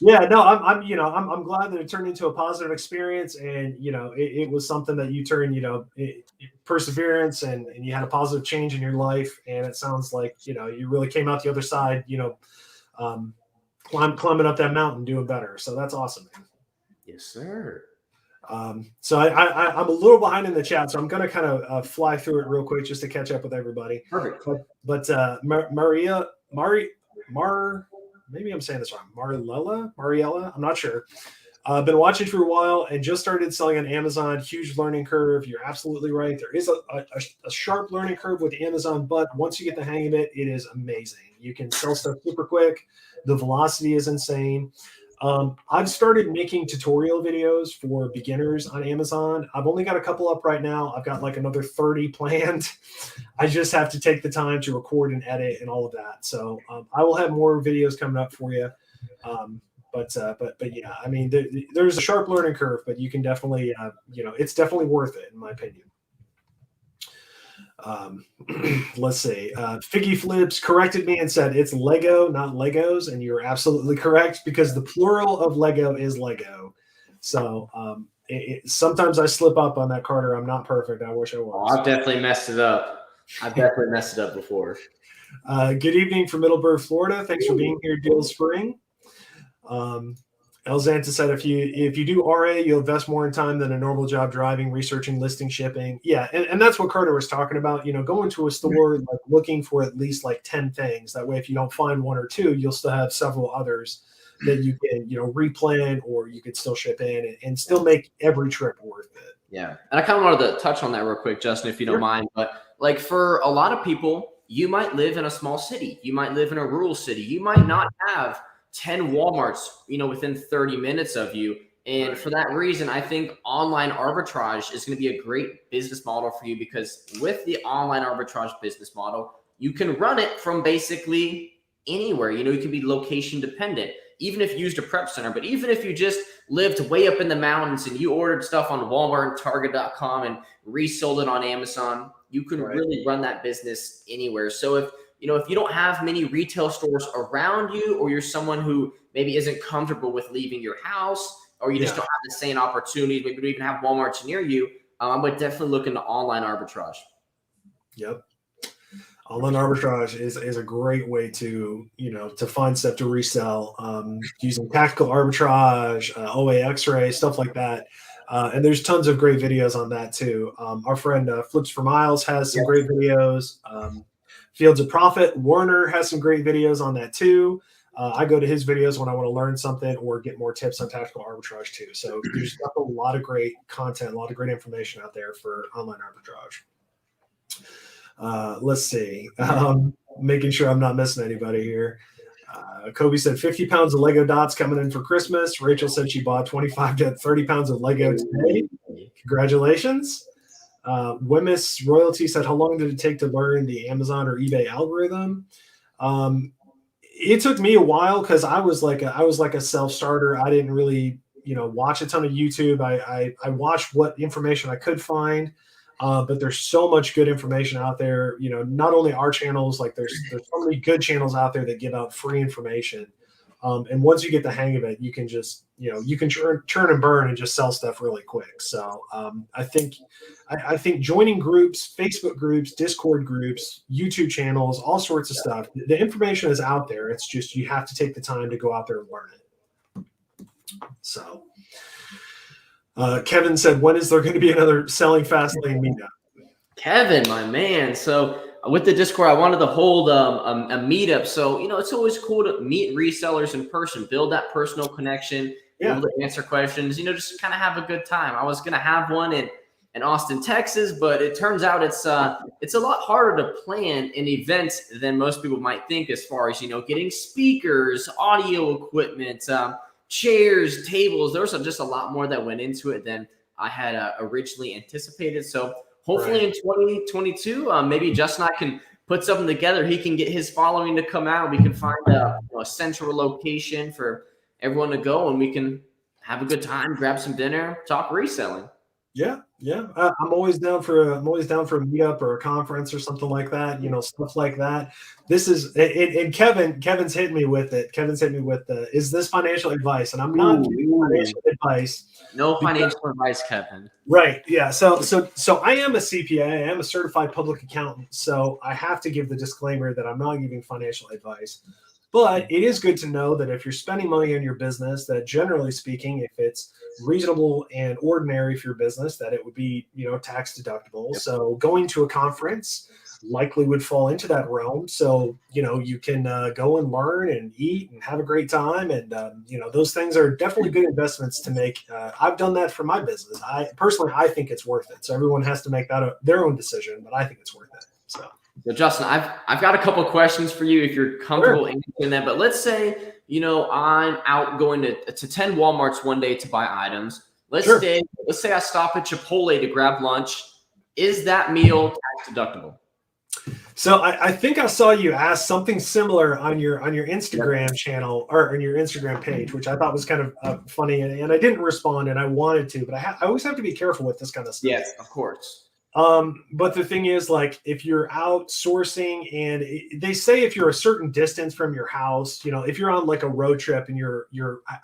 Yeah, no, I'm glad that it turned into a positive experience, and it was something that you turned perseverance, and you had a positive change in your life, and it sounds like you really came out the other side, climbing up that mountain, doing better. So that's awesome, man. Yes, sir. So I'm a little behind in the chat, so I'm going to kind of fly through it real quick just to catch up with everybody. Perfect. But maybe I'm saying this wrong. Mariella, I'm not sure. I've been watching for a while and just started selling on Amazon. Huge learning curve. You're absolutely right. There is a sharp learning curve with Amazon, but once you get the hang of it, it is amazing. You can sell stuff super quick. The velocity is insane. I've started making tutorial videos for beginners on Amazon. I've only got a couple up right now. I've got like another 30 planned. I just have to take the time to record and edit and all of that. So I will have more videos coming up for you. But yeah, I mean, there's a sharp learning curve, but you can definitely, it's definitely worth it in my opinion. Let's see. Figgy Flips corrected me and said it's Lego, not Legos, and you're absolutely correct because the plural of Lego is Lego. So sometimes I slip up on that, Carter. I'm not perfect. I wish I was. Oh, I've definitely messed it up. I've definitely messed it up before. Good evening from Middleburg, Florida. Thanks for being here, Deal Spring. Elzanta said if you do RA, you'll invest more in time than a normal job driving, researching, listing, shipping. Yeah, and that's what Carter was talking about. Going to a store, like looking for at least like 10 things. That way, if you don't find one or two, you'll still have several others that you can replan, or you could still ship in and still make every trip worth it. Yeah, and I kind of wanted to touch on that real quick, Justin, if you don't mind. But like for a lot of people, you might live in a small city, you might live in a rural city, you might not have 10 Walmarts, within 30 minutes of you. And for that reason, I think online arbitrage is going to be a great business model for you, because with the online arbitrage business model, you can run it from basically anywhere. You can be location dependent, even if you used a prep center, but even if you just lived way up in the mountains and you ordered stuff on Walmart and Target.com and resold it on Amazon, you can really run that business anywhere. So if you don't have many retail stores around you, or you're someone who maybe isn't comfortable with leaving your house, or you just don't have the same opportunities, maybe you don't even have Walmarts near you, I would definitely look into online arbitrage. Yep. Online arbitrage is a great way to find stuff to resell, using tactical arbitrage, OA X-ray, stuff like that. And there's tons of great videos on that too. Our friend Flips for Miles has some great videos. Fields of Profit, Warner has some great videos on that too. I go to his videos when I want to learn something or get more tips on tactical arbitrage too. So there's a lot of great content, a lot of great information out there for online arbitrage. Let's see. Making sure I'm not missing anybody here. Kobe said 50 pounds of Lego dots coming in for Christmas. Rachel said she bought 25 to 30 pounds of Lego today. Congratulations. Wemyss Royalty said, how long did it take to learn the Amazon or eBay algorithm? It took me a while because I was like a self-starter. I didn't really, watch a ton of YouTube. I watched what information I could find. But there's so much good information out there. Not only our channels, like there's so many good channels out there that give out free information. And once you get the hang of it, you can just, you can turn and burn and just sell stuff really quick. So I think joining groups, Facebook groups, Discord groups, YouTube channels, all sorts of stuff, the information is out there. It's just, you have to take the time to go out there and learn it. So Kevin said, when is there going to be another Selling Fastlane meetup? Kevin, my man. So with the Discord, I wanted to hold a meetup. So, it's always cool to meet resellers in person, build that personal connection, able to answer questions, just kind of have a good time. I was going to have one in Austin, Texas, but it turns out it's a lot harder to plan an event than most people might think, as far as, getting speakers, audio equipment, chairs, tables. There was just a lot more that went into it than I had originally anticipated. So hopefully in 2022, maybe Justin and I can put something together. He can get his following to come out. We can find a central location for everyone to go, and we can have a good time, grab some dinner, talk reselling. Yeah. I'm always down for a meetup or a conference or something like that. Stuff like that. This is and Kevin's hit me with it. Kevin's hit me with is this financial advice? And I'm not giving financial advice. No financial advice, Kevin. Right. Yeah. So I am a CPA. I am a certified public accountant. So I have to give the disclaimer that I'm not giving financial advice. But it is good to know that if you're spending money on your business, that generally speaking, if it's reasonable and ordinary for your business, that it would be, tax deductible. Yep. So going to a conference likely would fall into that realm. So, you can go and learn and eat and have a great time. And, those things are definitely good investments to make. I've done that for my business. I think it's worth it. So everyone has to make that their own decision, but I think it's worth it. So Justin, I've got a couple of questions for you if you're comfortable answering that. But let's say, I'm out going to 10 Walmarts one day to buy items. Let's say I stop at Chipotle to grab lunch. Is that meal tax deductible? So I think I saw you ask something similar on your Instagram channel or on your Instagram page, which I thought was kind of funny, and I didn't respond, and I wanted to, but I always have to be careful with this kind of stuff. Yes, of course. But the thing is, like, if you're outsourcing and they say if you're a certain distance from your house, if you're on like a road trip and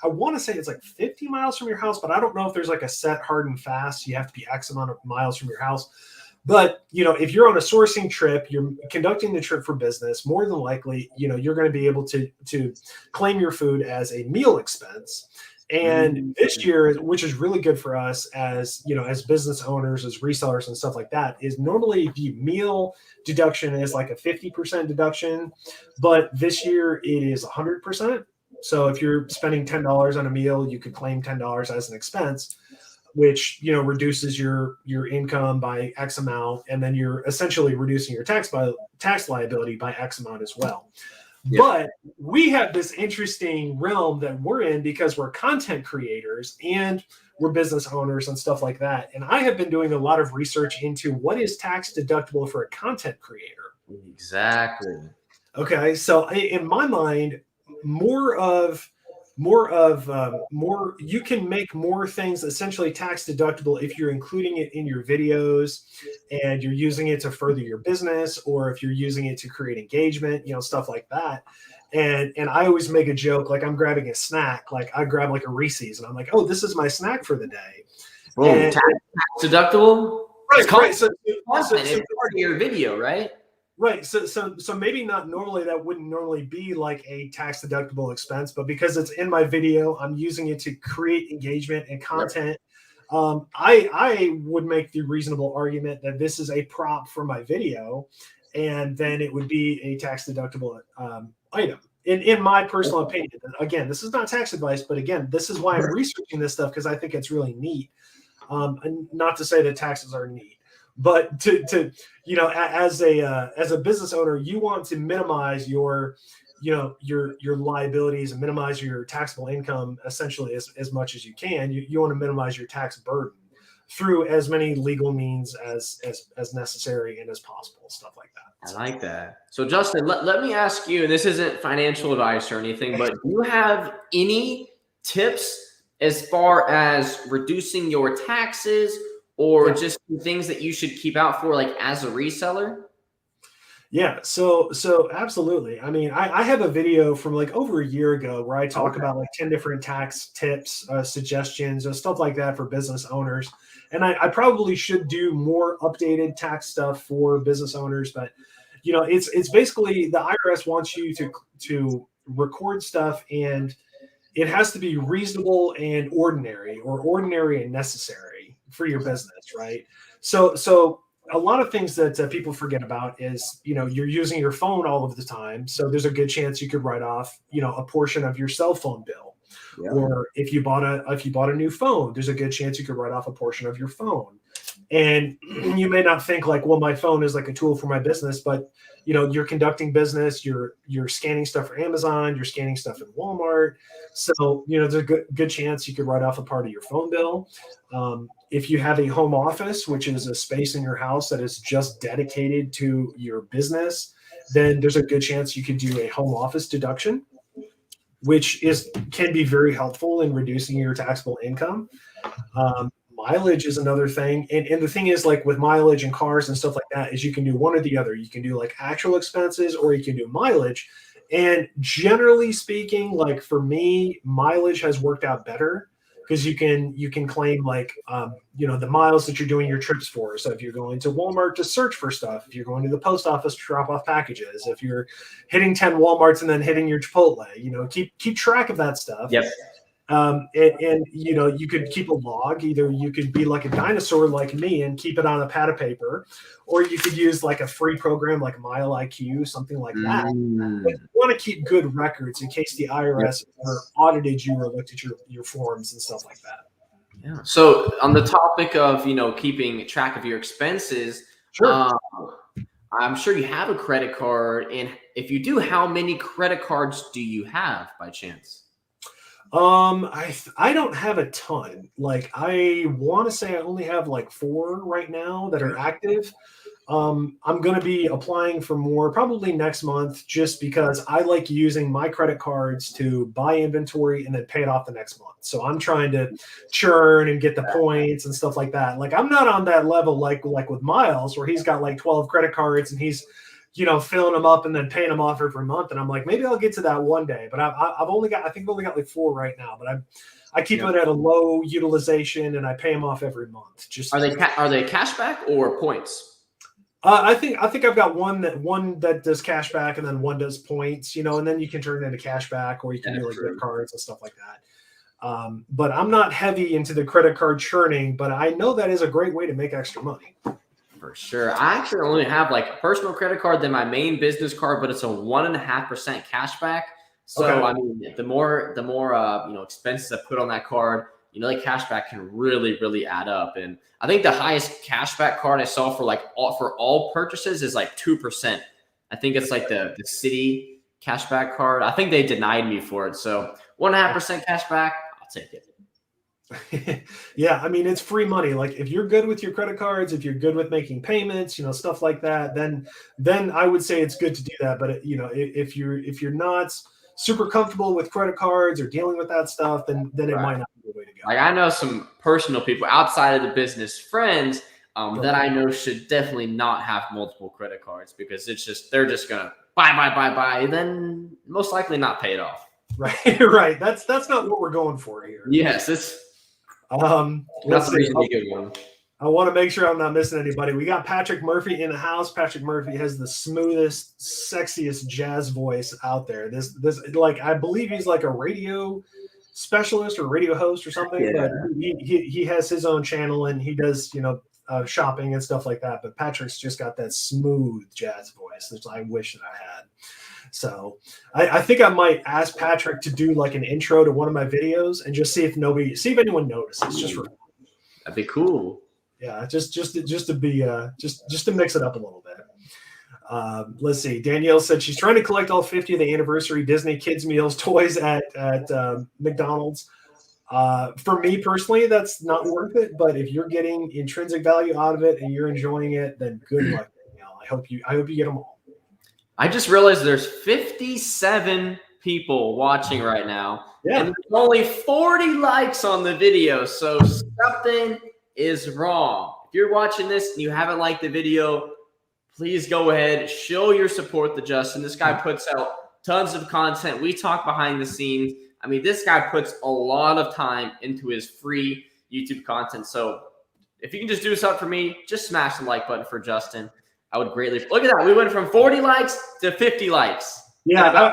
I want to say it's like 50 miles from your house, but I don't know if there's like a set hard and fast. You have to be X amount of miles from your house. But, if you're on a sourcing trip, you're conducting the trip for business, more than likely, you're going to be able to claim your food as a meal expense. And this year, which is really good for us as business owners, as resellers and stuff like that, is normally the meal deduction is like a 50% deduction, but this year it is 100%. So if you're spending $10 on a meal, you could claim $10 as an expense, which reduces your income by X amount, and then you're essentially reducing your tax liability by X amount as well. Yep. But we have this interesting realm that we're in because we're content creators and we're business owners and stuff like that. And I have been doing a lot of research into what is tax deductible for a content creator. Exactly. Okay, so in my mind, you can make more things essentially tax deductible if you're including it in your videos and you're using it to further your business, or if you're using it to create engagement, stuff like that. And I always make a joke, like I'm grabbing a snack, like I grab like a Reese's and I'm like, oh, this is my snack for the day. Boom, tax deductible? Right. So it's part of your video, right? Right. So maybe not normally, that wouldn't normally be like a tax deductible expense, but because it's in my video, I'm using it to create engagement and content. Yep. I would make the reasonable argument that this is a prop for my video, and then it would be a tax deductible item. In my personal opinion. Again, this is not tax advice, but again, this is why I'm researching this stuff, because I think it's really neat. And not to say that taxes are neat, but to as a business owner, you want to minimize your liabilities and minimize your taxable income essentially as much as you can. You want to minimize your tax burden through as many legal means as necessary and as possible, stuff like that. I like that. So Justin, let me ask you, and this isn't financial advice or anything, but do you have any tips as far as reducing your taxes, or just things that you should keep out for, like as a reseller? Yeah, so absolutely. I mean, I have a video from like over a year ago where I talk about like 10 different tax tips, suggestions, and stuff like that for business owners. And I probably should do more updated tax stuff for business owners, but it's basically the IRS wants you to record stuff, and it has to be reasonable and ordinary, or ordinary and necessary for your business, right? So a lot of things that people forget about is, you're using your phone all of the time. So there's a good chance you could write off, a portion of your cell phone bill. Yeah. Or if you bought a new phone, there's a good chance you could write off a portion of your phone. And you may not think like, well, my phone is like a tool for my business, but you're conducting business, you're scanning stuff for Amazon, you're scanning stuff in Walmart. So, there's a good chance you could write off a part of your phone bill. If you have a home office, which is a space in your house that is just dedicated to your business, then there's a good chance you could do a home office deduction, which can be very helpful in reducing your taxable income. Mileage is another thing. And the thing is, like with mileage and cars and stuff like that, is you can do one or the other. You can do like actual expenses, or you can do mileage. And generally speaking, like for me, mileage has worked out better, because you can claim like, the miles that you're doing your trips for. So if you're going to Walmart to search for stuff, if you're going to the post office to drop off packages, if you're hitting 10 Walmarts and then hitting your Chipotle, keep track of that stuff. Yep. And you could keep a log. Either you could be like a dinosaur like me and keep it on a pad of paper, or you could use like a free program like Mile IQ, something like that. But you want to keep good records in case the IRS audited you or looked at your forms and stuff like that. Yeah. So on the topic of keeping track of your expenses, sure. I'm sure you have a credit card, and if you do, how many credit cards do you have by chance? I don't have a ton. Like I want to say I only have like 4 right now that are active. I'm going to be applying for more probably next month, just because I like using my credit cards to buy inventory and then pay it off the next month. So I'm trying to churn and get the points and stuff like that. Like I'm not on that level like with Miles, where he's got like 12 credit cards and he's, you know, filling them up and then paying them off every month. And I'm like, maybe I'll get to that one day. But I think I've only got like 4 right now. But I keep it at a low utilization and I pay them off every month. Just are they cashback or points? I think I've got one that does cash back and then one does points, you know, and then you can turn it into cash back, or you can do like gift cards and stuff like that. But I'm not heavy into the credit card churning, but I know that is a great way to make extra money. For sure. I actually only have like a personal credit card than my main business card, but it's a 1.5% cash back. So okay. I mean, the more you know, expenses I put on that card, you know, the cashback can really add up. And I think the highest cashback card I saw for all purchases is like 2%. I think it's like the city cashback card. I think they denied me for it. So 1.5% cashback, I'll take it. Yeah, I mean, it's free money. Like if you're good with your credit cards, if you're good with making payments, you know, stuff like that, then I would say it's good to do that. But you know, if you're not super comfortable with credit cards or dealing with that stuff, then it might not be the way to go. Like I know some personal people outside of the business friends that I know should definitely not have multiple credit cards, because they're just gonna buy, then most likely not pay it off. Right. That's not what we're going for here. Yes, it's that's a really good one. I want to make sure I'm not missing anybody. We got Patrick Murphy in the house. Patrick Murphy has the smoothest, sexiest jazz voice out there. This like, I believe he's like a radio specialist or radio host or something. Yeah. But he has his own channel and he does, you know, shopping and stuff like that. But Patrick's just got that smooth jazz voice that I wish that I had. So I think I might ask Patrick to do like an intro to one of my videos and just see if anyone notices. Just for that'd be cool. Yeah, just to be just to mix it up a little bit. Let's see. Danielle said she's trying to collect all 50 of the anniversary Disney Kids Meals toys at McDonald's. For me personally, that's not worth it. But if you're getting intrinsic value out of it and you're enjoying it, then good luck, Danielle. I hope you get them all. I just realized there's 57 people watching right now, and there's only 40 likes on the video. So something is wrong. If you're watching this and you haven't liked the video, please go ahead, show your support to Justin. This guy puts out tons of content. We talk behind the scenes. I mean, this guy puts a lot of time into his free YouTube content. So if you can just do something for me, just smash the like button for Justin. I would greatly look at that. We went from 40 likes to 50 likes. Yeah,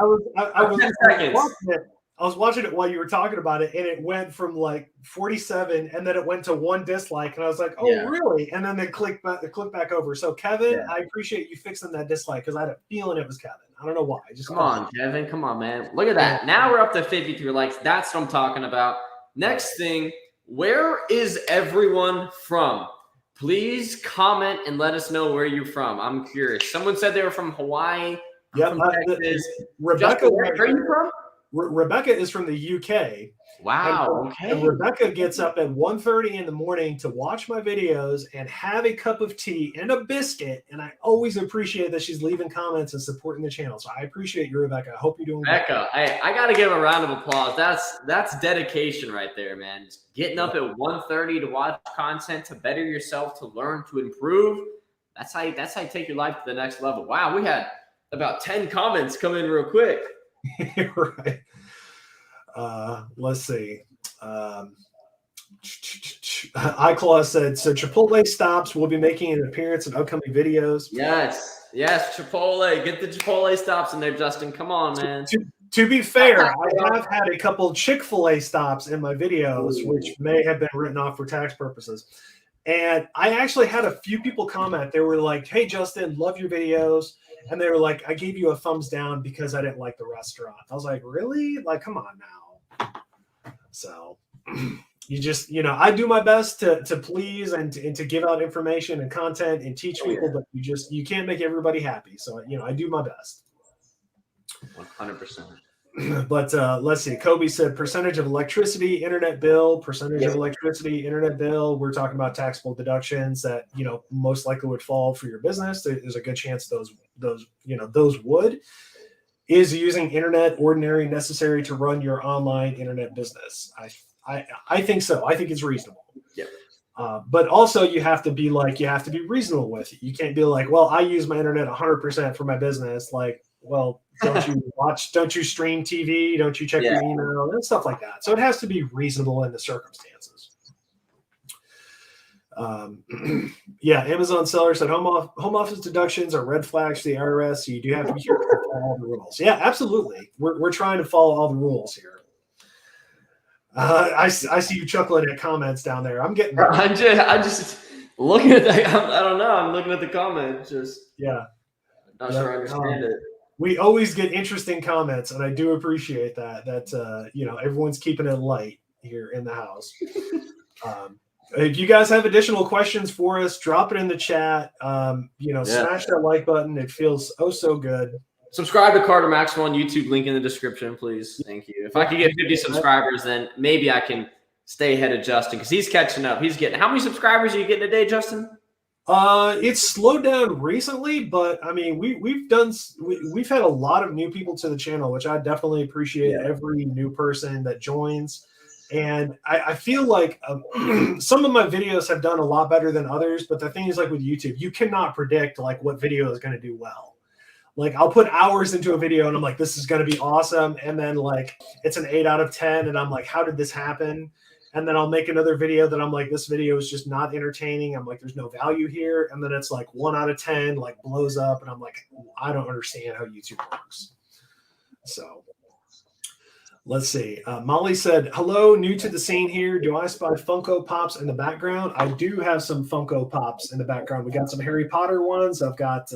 I was watching it while you were talking about it, and it went from like 47, and then it went to 1 dislike, and I was like, "Oh, really?" And then they clicked back over. So, Kevin, I appreciate you fixing that dislike because I had a feeling it was Kevin. I don't know why. Come on, Kevin. Come on, man. Look at that. Now we're up to 53 likes. That's what I'm talking about. Next thing, where is everyone from? Please comment and let us know where you're from. I'm curious. Someone said they were from Hawaii. Yeah, Rebecca, where are you from? Rebecca is from the UK. Wow. Okay. And Rebecca gets up at 1:30 in the morning to watch my videos and have a cup of tea and a biscuit. And I always appreciate that she's leaving comments and supporting the channel. So I appreciate you, Rebecca. I hope you're doing Rebecca, well. Hey, I got to give a round of applause. That's dedication right there, man. Just getting up at 1:30 to watch content, to better yourself, to learn, to improve. That's how you take your life to the next level. Wow, we had about 10 comments come in real quick. Right. Let's see. iClaw said, so Chipotle stops will be making an appearance in upcoming videos. Yes, Chipotle. Get the Chipotle stops in there, Justin. Come on, man. To be fair, I have had a couple Chick-fil-A stops in my videos, which may have been written off for tax purposes. And I actually had a few people comment. They were like, hey, Justin, love your videos. And they were like, I gave you a thumbs down because I didn't like the restaurant. I was like, really? Like, come on now. So you just, I do my best to please and to give out information and content and teach people, but you can't make everybody happy. So, I do my best. 100%. But let's see. Kobe said percentage of electricity, internet bill, percentage of electricity, internet bill. We're talking about taxable deductions that, most likely would fall for your business. There's a good chance those would. Is using internet ordinary necessary to run your online internet business? I think so. I think it's reasonable. Yeah. But also you have to be reasonable with it. You can't be like, well, I use my internet 100% for my business. Like, well, don't you stream TV? Don't you check your email and stuff like that? So it has to be reasonable in the circumstances. Amazon seller said home office deductions are red flags to the IRS. So you do have to be sure to follow all the rules. Yeah, absolutely. We're trying to follow all the rules here. I see you chuckling at comments down there. I'm just looking at that. I don't know. I'm looking at the comments. Not sure I understand it. We always get interesting comments, and I do appreciate that. Everyone's keeping it light here in the house. If you guys have additional questions for us, drop it in the chat. Smash that like button. It feels so good. Subscribe to Carter Maxwell on YouTube. Link in the description, please. Thank you. If I could get 50 subscribers, then maybe I can stay ahead of Justin because he's catching up. He's getting – how many subscribers are you getting a day, Justin? It's slowed down recently, but I mean, we've had a lot of new people to the channel, which I definitely appreciate every new person that joins. And I feel like some of my videos have done a lot better than others, but the thing is, like with YouTube, you cannot predict like what video is going to do well. Like I'll put hours into a video and I'm like, this is going to be awesome. And then like, it's an 8 out of 10. And I'm like, how did this happen? And then I'll make another video that I'm like, this video is just not entertaining. I'm like, there's no value here. And then it's like 1 out of 10, like blows up. And I'm like, I don't understand how YouTube works. So let's see. Molly said, hello, new to the scene here. Do I spy Funko Pops in the background? I do have some Funko Pops in the background. We got some Harry Potter ones. I've got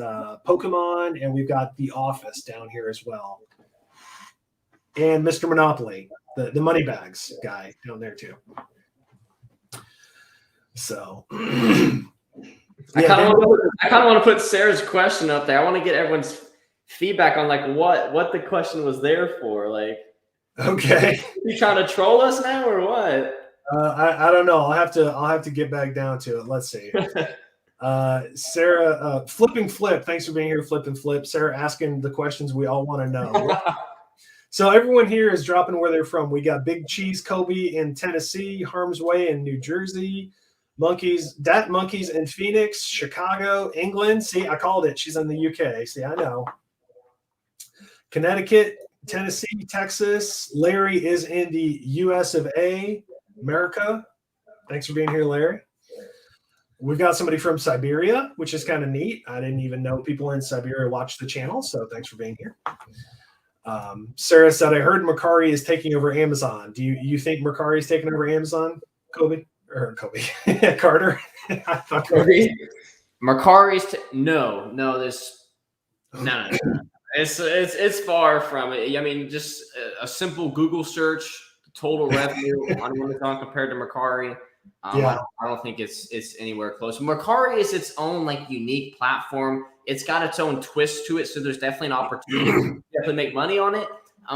Pokemon, and we've got The Office down here as well. And Mr. Monopoly, the money bags guy down there too. So I kind of want to put Sarah's question up there. I want to get everyone's feedback on like what the question was there for. Like, okay, you trying to troll us now or what? I don't know. I'll have to get back down to it. Let's see. Sarah, Flipping Flip. Thanks for being here, Flipping Flip. Sarah asking the questions we all want to know. So everyone here is dropping where they're from. We got Big Cheese Kobe in Tennessee, Harm's Way in New Jersey, Dat Monkeys in Phoenix, Chicago, England. See, I called it. She's in the UK. See, I know. Connecticut, Tennessee, Texas. Larry is in the US of A, America. Thanks for being here, Larry. We've got somebody from Siberia, which is kind of neat. I didn't even know people in Siberia watch the channel, so thanks for being here. Sarah said, I heard Mercari is taking over Amazon. Do you think Mercari is taking over Amazon, Kobe? Or Kobe. Carter? I thought Kobe. Mercari's no. It's far from it. I mean, just a simple Google search, total revenue on Amazon compared to Mercari. I don't think it's anywhere close. Mercari is its own like unique platform. It's got its own twist to it, so there's definitely an opportunity to definitely make money on it.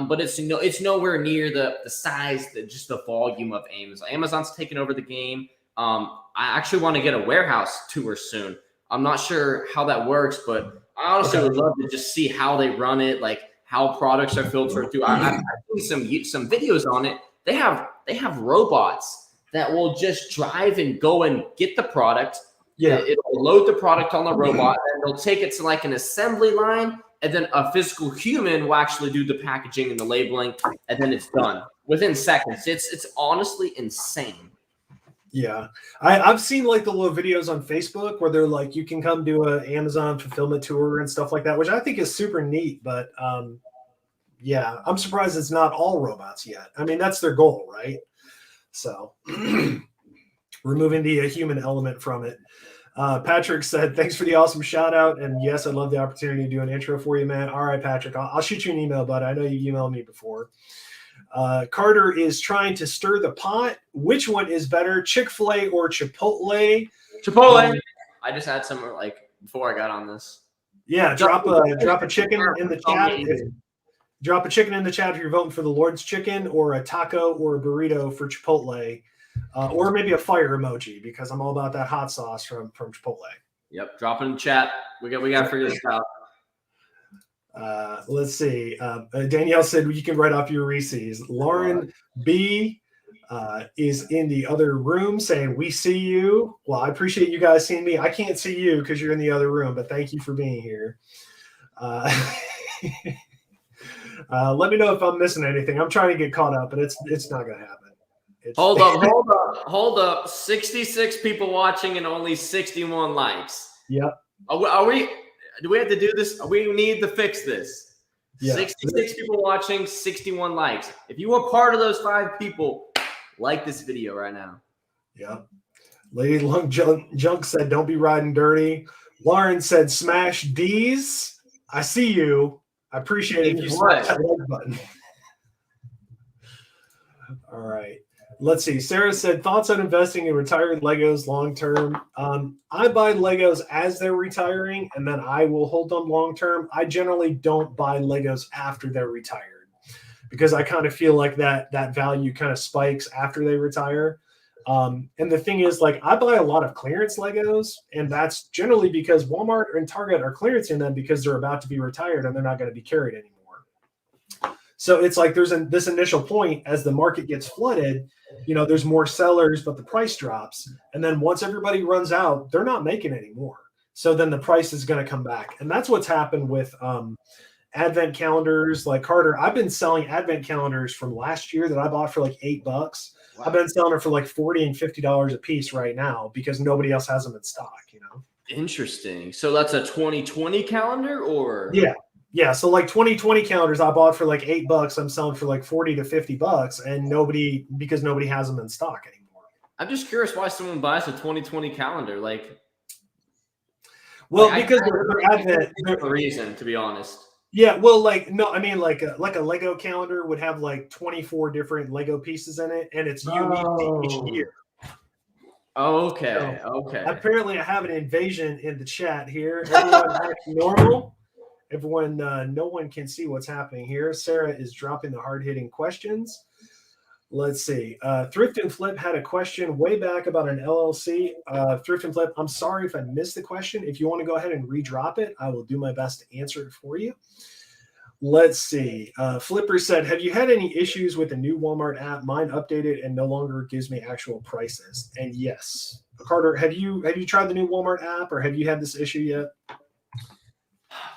But it's nowhere near the size, just the volume of Amazon. Amazon's taken over the game. I actually want to get a warehouse tour soon. I'm not sure how that works, but I honestly would love to just see how they run it, like how products are filtered through. I've seen some videos on it. They have robots that will just drive and go and get the product. Yeah, it'll load the product on the robot, and they'll take it to like an assembly line, and then a physical human will actually do the packaging and the labeling, and then it's done within seconds. It's honestly insane. Yeah, I've seen like the little videos on Facebook where they're like, you can come do an Amazon fulfillment tour and stuff like that, which I think is super neat. But yeah, I'm surprised it's not all robots yet. I mean, that's their goal, right? So removing the human element from it. Patrick said, thanks for the awesome shout out. And yes, I'd love the opportunity to do an intro for you, man. All right, Patrick, I'll shoot you an email, bud. I know you emailed me before. Carter is trying to stir the pot. Which one is better, Chick-fil-A or Chipotle? Chipotle. I just had some like before I got on this. Yeah, drop a chicken in the chat. Drop a chicken in the chat if you're voting for the Lord's chicken, or a taco, or a burrito for Chipotle, or maybe a fire emoji, because I'm all about that hot sauce from Chipotle. Yep, drop it in the chat. We got to figure this out. Let's see. Danielle said you can write off your Reese's. Lauren B is in the other room saying, we see you. Well, I appreciate you guys seeing me. I can't see you because you're in the other room, but thank you for being here. Let me know if I'm missing anything. I'm trying to get caught up, but it's not going to happen. Hold up. 66 people watching and only 61 likes. Yep. Do we have to do this? We need to fix this. Yeah. 66 people watching, 61 likes. If you are part of those 5 people, like this video right now. Yeah. Lady Lung Junk said, don't be riding dirty. Lauren said, smash D's. I see you. I appreciate it if you smash that like button. All right. Let's see. Sarah said, thoughts on investing in retired Legos long term. I buy Legos as they're retiring, and then I will hold them long term. I generally don't buy Legos after they're retired, because I kind of feel like that value kind of spikes after they retire. And the thing is, like, I buy a lot of clearance Legos, and that's generally because Walmart and Target are clearancing them because they're about to be retired and they're not going to be carried anymore. So it's like there's this initial point as the market gets flooded, there's more sellers, but the price drops. And then once everybody runs out, they're not making anymore. So then the price is going to come back. And that's what's happened with advent calendars. Like, Carter, I've been selling advent calendars from last year that I bought for like $8. Wow. I've been selling it for like $40 and $50 a piece right now because nobody else has them in stock, Interesting. So that's a 2020 calendar, or? Yeah. So like 2020 calendars I bought for like $8. I'm selling for like $40 to $50, and because nobody has them in stock anymore. I'm just curious why someone buys a 2020 calendar. Because they're advent. There's a reason, to be honest. Yeah, well, like a Lego calendar would have like 24 different Lego pieces in it, and it's unique to each year. Okay. Apparently, I have an invasion in the chat here. Everyone act normal. Everyone, no one can see what's happening here. Sarah is dropping the hard-hitting questions. Let's see. Thrift and Flip had a question way back about an LLC. Thrift and Flip, I'm sorry if I missed the question. If you want to go ahead and redrop it, I will do my best to answer it for you. Let's see. Flipper said, have you had any issues with the new Walmart app? Mine updated and no longer gives me actual prices. And yes. Carter, have you tried the new Walmart app, or have you had this issue yet?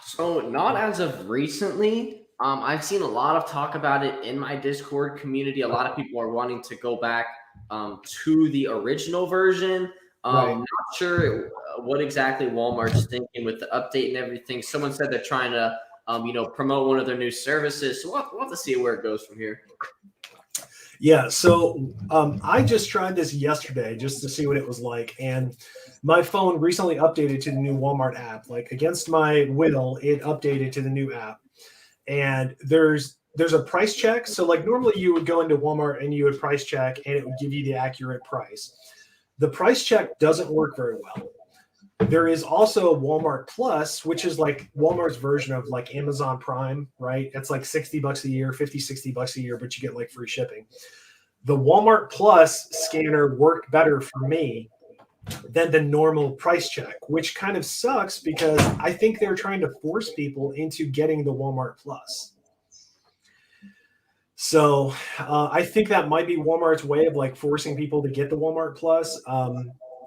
So not as of recently. I've seen a lot of talk about it in my Discord community. A lot of people are wanting to go back to the original version. Right. Not sure what exactly Walmart's thinking with the update and everything. Someone said they're trying to, promote one of their new services. So we'll have to see where it goes from here. Yeah. So I just tried this yesterday just to see what it was like. And my phone recently updated to the new Walmart app. Like, against my will, it updated to the new app. And there's a price check. So like, normally you would go into Walmart and you would price check and it would give you the accurate price. The price check doesn't work very well. There is also Walmart Plus, which is like Walmart's version of like Amazon Prime, right? It's like $60 a year, $50-$60 a year, but you get like free shipping. The Walmart Plus scanner worked better for me than the normal price check, which kind of sucks because I think they're trying to force people into getting the Walmart Plus. So I think that might be Walmart's way of like forcing people to get the Walmart Plus.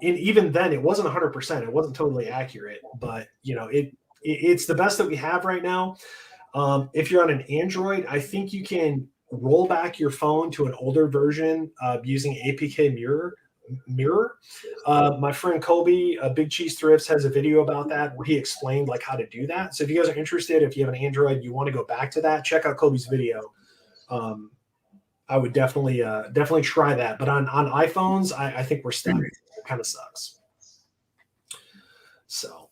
And even then, it wasn't 100%. It wasn't totally accurate, but it's the best that we have right now. If you're on an Android, I think you can roll back your phone to an older version using APK Mirror. My friend Colby, Big Cheese Thrifts, has a video about that where he explained like how to do that. So if you guys are interested, if you have an Android, you want to go back to that, check out Colby's video. I would definitely try that. But on iPhones, I think we're stuck. It kind of sucks. So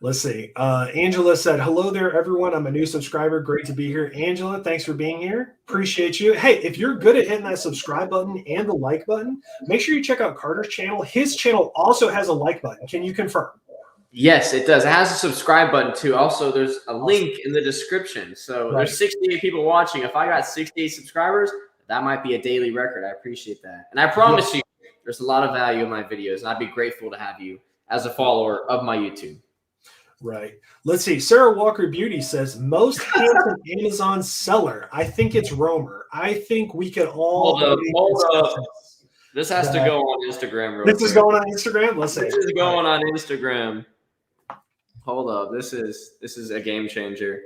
let's see. Angela said, hello there, everyone. I'm a new subscriber. Great to be here. Angela, thanks for being here. Appreciate you. Hey, if you're good at hitting that subscribe button and the like button, make sure you check out Carter's channel. His channel also has a like button. Can you confirm? Yes, it does. It has a subscribe button too. Also, there's a link in the description. So there's 68 people watching. If I got 68 subscribers, that might be a daily record. I appreciate that. And I promise you, there's a lot of value in my videos, and I'd be grateful to have you as a follower of my YouTube. Right. Let's see. Sarah Walker Beauty says, most handsome Amazon seller. I think it's Romer. I think we could all. Hold up. This has to go on Instagram. This is going on Instagram? Let's see. This is going on Instagram. Hold up. This is a game changer.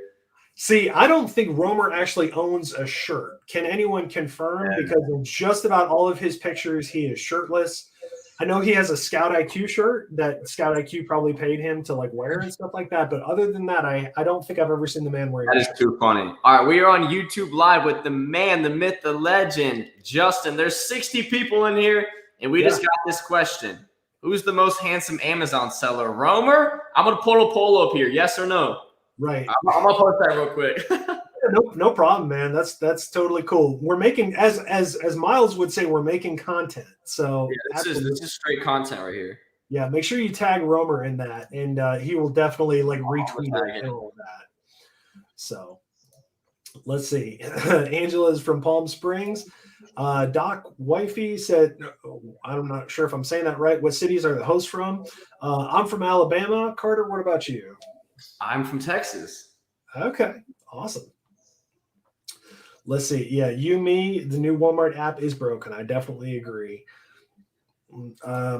See, I don't think Romer actually owns a shirt. Can anyone confirm? Yeah. Because in just about all of his pictures, he is shirtless. I know he has a Scout IQ shirt that Scout IQ probably paid him to like wear and stuff like that. But other than that, I don't think I've ever seen the man wearing that. Is too funny. All right, we are on YouTube Live with the man, the myth, the legend, Justin. There's 60 people in here, and we just got this question. Who's the most handsome Amazon seller? Romer? I'm going to pull a poll up here. Yes or no? Right. I'm going to post that real quick. No problem, man. That's totally cool. We're making, as Miles would say, we're making content. So this is straight content right here. Yeah, make sure you tag Romer in that, and he will definitely like retweet it and all of that. So let's see. Angela's from Palm Springs. Doc Wifey said, I'm not sure if I'm saying that right. What cities are the hosts from? I'm from Alabama. Carter, what about you? I'm from Texas. Okay, awesome. Let's see. Yeah, the new Walmart app is broken. I definitely agree.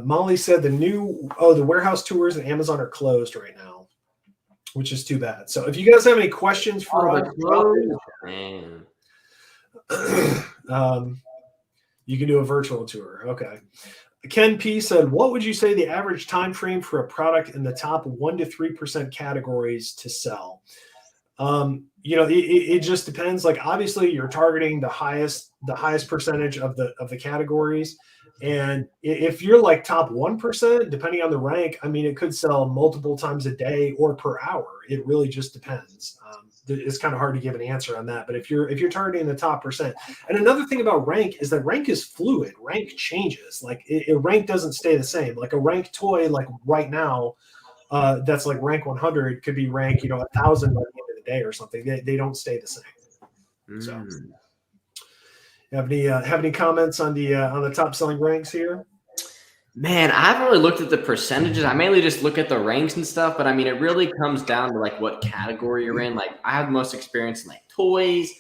Molly said the warehouse tours and Amazon are closed right now, which is too bad. So if you guys have any questions for us, you can do a virtual tour. Okay. Ken P said, what would you say the average time frame for a product in the top 1 to 3% categories to sell? It just depends. Like obviously you're targeting the highest percentage of the categories. And if you're like top 1%, depending on the rank, I mean, it could sell multiple times a day or per hour. It really just depends. It's kind of hard to give an answer on that. But if you're targeting the top percent, and another thing about rank is that rank is fluid. Rank changes. Like rank doesn't stay the same. Like a rank toy, like right now, that's like rank 100 could be rank 1,000 by the end of the day or something. They don't stay the same. So, have any comments on the top selling ranks here? Man, I haven't really looked at the percentages. I mainly just look at the ranks and stuff, but I mean, it really comes down to like what category you're in. Like I have the most experience in like toys,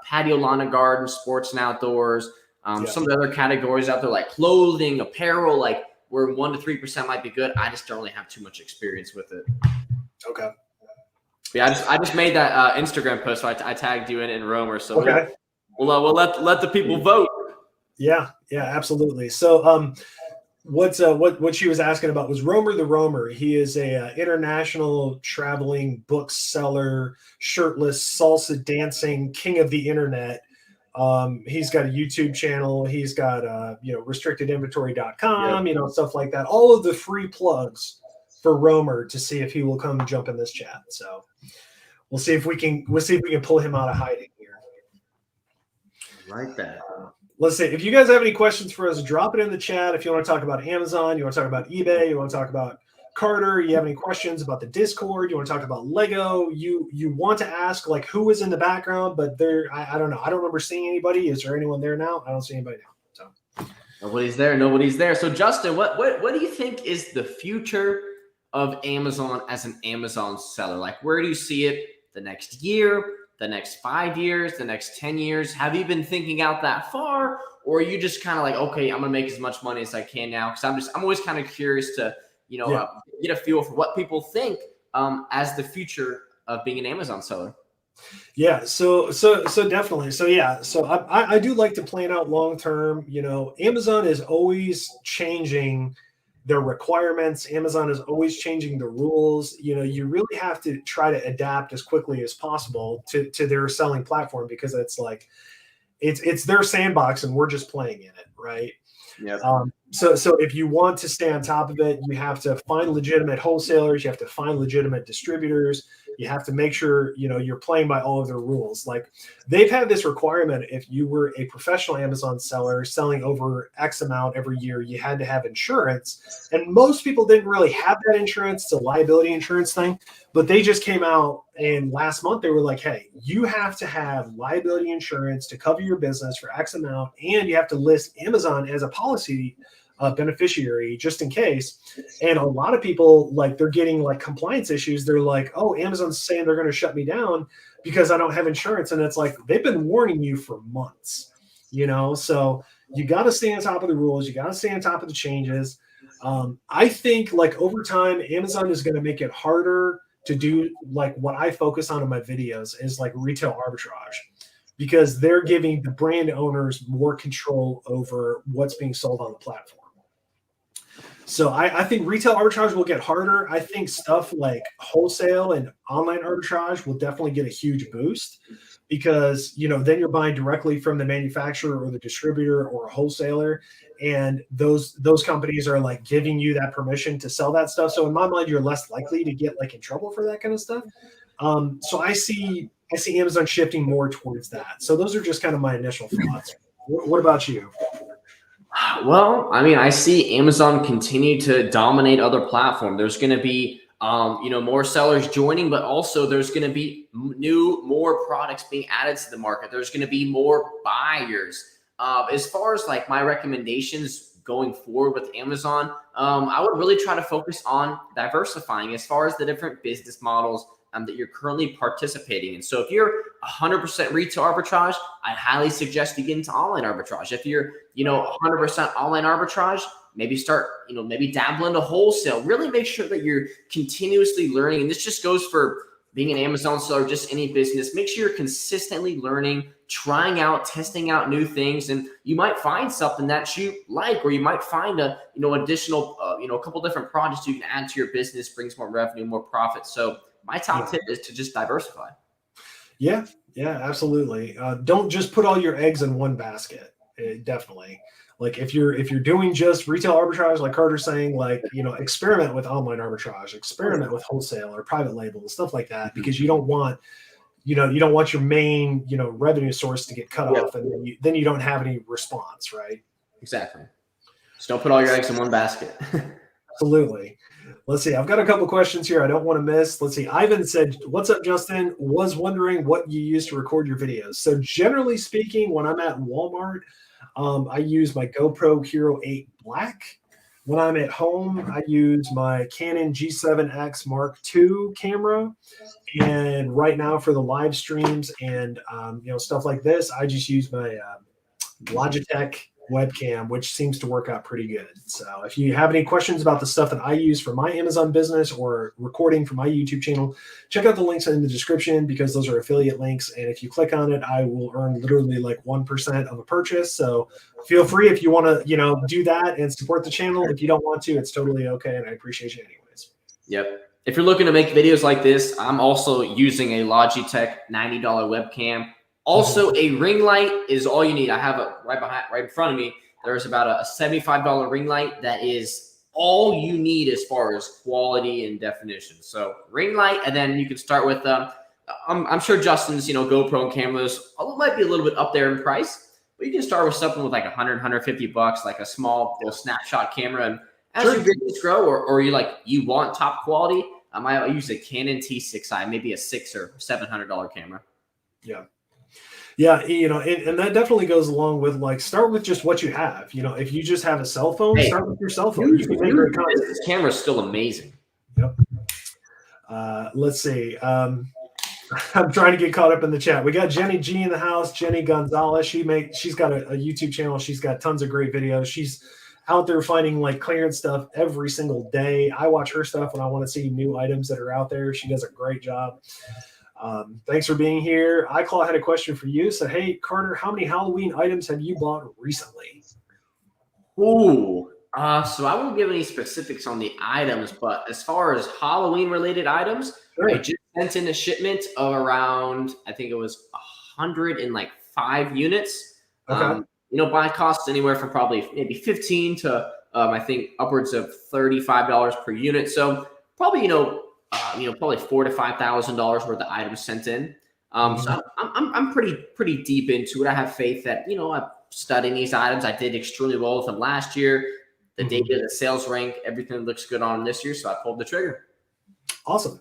patio, lawn and garden, sports and outdoors. Some of the other categories out there like clothing, apparel, like where 1 to 3% might be good. I just don't really have too much experience with it. Okay. Yeah, I just made that Instagram post, so I tagged you in Romer. So okay. We'll let the people vote. Yeah, absolutely. So what she was asking about was Romer the Romer. He is a international traveling bookseller, shirtless, salsa dancing king of the internet. He's got a YouTube channel. He's got restrictedinventory.com, stuff like that. All of the free plugs for Romer to see if he will come jump in this chat. So we'll see if we can pull him out of hiding here. Like that. Let's see. If you guys have any questions for us, drop it in the chat. If you want to talk about Amazon, you want to talk about eBay, you want to talk about Carter, you have any questions about the Discord, you want to talk about Lego, you want to ask like who is in the background, but I don't know. I don't remember seeing anybody. Is there anyone there now? I don't see anybody now. So nobody's there. So Justin, what do you think is the future of Amazon as an Amazon seller? Like where do you see it the next year? The next 5 years, the next 10 years? Have you been thinking out that far? Or are you just kind of like, okay, I'm going to make as much money as I can now? Because I'm always kind of curious to, get a feel for what people think as the future of being an Amazon seller. Yeah. So definitely. So, yeah. So I do like to plan out long-term. Amazon is always changing their requirements. Amazon is always changing the rules. You really have to try to adapt as quickly as possible to their selling platform, because it's like, it's their sandbox and we're just playing in it. Right. Yeah. So if you want to stay on top of it, you have to find legitimate wholesalers. You have to find legitimate distributors. You have to make sure, you're playing by all of their rules. Like they've had this requirement. If you were a professional Amazon seller selling over X amount every year, you had to have insurance. And most people didn't really have that insurance. It's a liability insurance thing. But they just came out, and last month they were like, hey, you have to have liability insurance to cover your business for X amount, and you have to list Amazon as a policy beneficiary just in case. And a lot of people, like, they're getting like compliance issues. They're like, oh, Amazon's saying they're going to shut me down because I don't have insurance. And it's like, they've been warning you for months, so you got to stay on top of the rules. You got to stay on top of the changes. I think like over time, Amazon is going to make it harder to do like what I focus on in my videos is like retail arbitrage, because they're giving the brand owners more control over what's being sold on the platform. So I think retail arbitrage will get harder. I think stuff like wholesale and online arbitrage will definitely get a huge boost because, then you're buying directly from the manufacturer or the distributor or a wholesaler. And those companies are like giving you that permission to sell that stuff. So in my mind, you're less likely to get like in trouble for that kind of stuff. So I see Amazon shifting more towards that. So those are just kind of my initial thoughts. What about you? Well, I mean, I see Amazon continue to dominate other platforms. There's going to be, more sellers joining, but also there's going to be more products being added to the market. There's going to be more buyers. As far as like my recommendations going forward with Amazon, I would really try to focus on diversifying as far as the different business models that you're currently participating in. So if you're 100% retail arbitrage, I highly suggest you get into online arbitrage. If you're, 100% online arbitrage, maybe start, maybe dabble into wholesale. Really make sure that you're continuously learning. And this just goes for being an Amazon seller, just any business. Make sure you're consistently learning, trying out, testing out new things, and you might find something that you like, or you might find additional, a couple different projects you can add to your business, brings more revenue, more profit. So my top tip is to just diversify. Yeah, absolutely. Don't just put all your eggs in one basket. Definitely. Like if you're doing just retail arbitrage, like Carter's saying, like, experiment with online arbitrage, experiment with wholesale or private label, stuff like that, because you don't want your main, revenue source to get cut off, and then you don't have any response, right? Exactly. Just don't put all your eggs in one basket. Absolutely. Let's see. I've got a couple questions here I don't want to miss. Let's see. Ivan said, what's up, Justin? Was wondering what you use to record your videos. So generally speaking, when I'm at Walmart, I use my GoPro Hero 8 Black. When I'm at home, I use my Canon G7X Mark II camera. And right now for the live streams and, stuff like this, I just use my Logitech webcam, which seems to work out pretty good. So if you have any questions about the stuff that I use for my Amazon business or recording for my YouTube channel, check out the links in the description because those are affiliate links. And if you click on it, I will earn literally like 1% of a purchase. So feel free if you want to, do that and support the channel. If you don't want to, it's totally okay. And I appreciate you anyways. Yep. If you're looking to make videos like this, I'm also using a Logitech $90 webcam. Also, a ring light is all you need. I have it right in front of me. There's about a $75 ring light that is all you need as far as quality and definition. So ring light, and then you can start with I'm sure Justin's GoPro and cameras might be a little bit up there in price, but you can start with something with like $100-$150, like a small little snapshot camera. And as your business grow, or you want top quality, I might use a Canon T6i, maybe a $600 or $700 camera. Yeah, and that definitely goes along with like start with just what you have. If you just have a cell phone, start with your cell phone. You can make great content. This camera is still amazing. Yep. Let's see. I'm trying to get caught up in the chat. We got Jenny G in the house. Jenny Gonzalez. She's got a YouTube channel. She's got tons of great videos. She's out there finding like clearance stuff every single day. I watch her stuff when I want to see new items that are out there. She does a great job. Thanks for being here. iClaw had a question for you. So, hey, Carter, how many Halloween items have you bought recently? So I won't give any specifics on the items, but as far as Halloween related items, I just sent in a shipment of around, I think it was 105 units. Okay. Buy costs anywhere from probably maybe 15 to I think upwards of $35 per unit. So probably, probably $4,000 to $5,000 worth of items sent in. So I'm pretty deep into it. I have faith that, I'm studying these items. I did extremely well with them last year. The data, the sales rank, everything looks good on them this year. So I pulled the trigger. Awesome.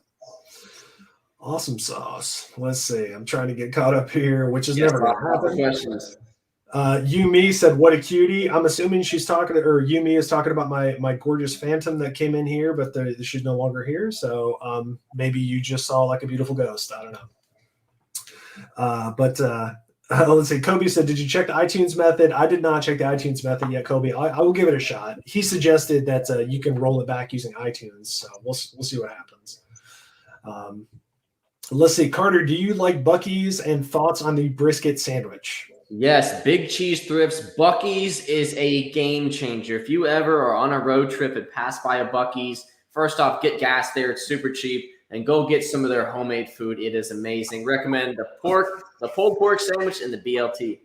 Awesome sauce. Let's see. I'm trying to get caught up here, which is never going to happen. Questions. Yumi said, "What a cutie." I'm assuming she's talking, or Yumi is talking about my gorgeous phantom that came in here, but she's no longer here. So maybe you just saw like a beautiful ghost. I don't know. Let's see. Kobe said, "Did you check the iTunes method?" I did not check the iTunes method yet, Kobe. I will give it a shot. He suggested that you can roll it back using iTunes, so we'll see what happens. Let's see. Carter, do you like Buc-ee's, and thoughts on the brisket sandwich? Yes, big cheese thrifts. Buc-ee's is a game changer. If you ever are on a road trip and pass by a Buc-ee's, first off, get gas there. It's super cheap. And go get some of their homemade food. It is amazing. Recommend the pulled pork sandwich, and the BLT.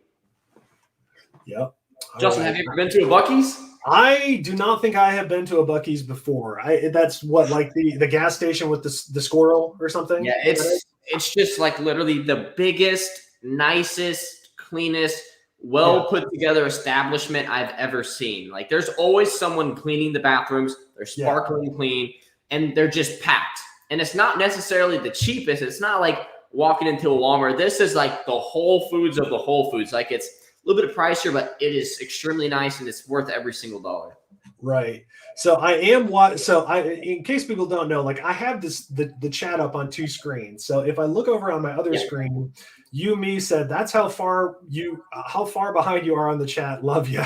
Yep. Justin, have you ever been to a Buc-ee's? I do not think I have been to a Buc-ee's before. That's what, like the gas station with the squirrel or something? Yeah, it's just like literally the biggest, nicest, cleanest, put together establishment I've ever seen. Like there's always someone cleaning the bathrooms. They're sparkling clean, and they're just packed. And it's not necessarily the cheapest. It's not like walking into a Walmart. This is like the Whole Foods of the Whole Foods. Like it's a little bit pricier, but it is extremely nice, and it's worth every single dollar. Right. So in case people don't know, like I have the chat up on two screens. So if I look over on my other screen, Yumi said, "That's how far behind you are on the chat. Love you."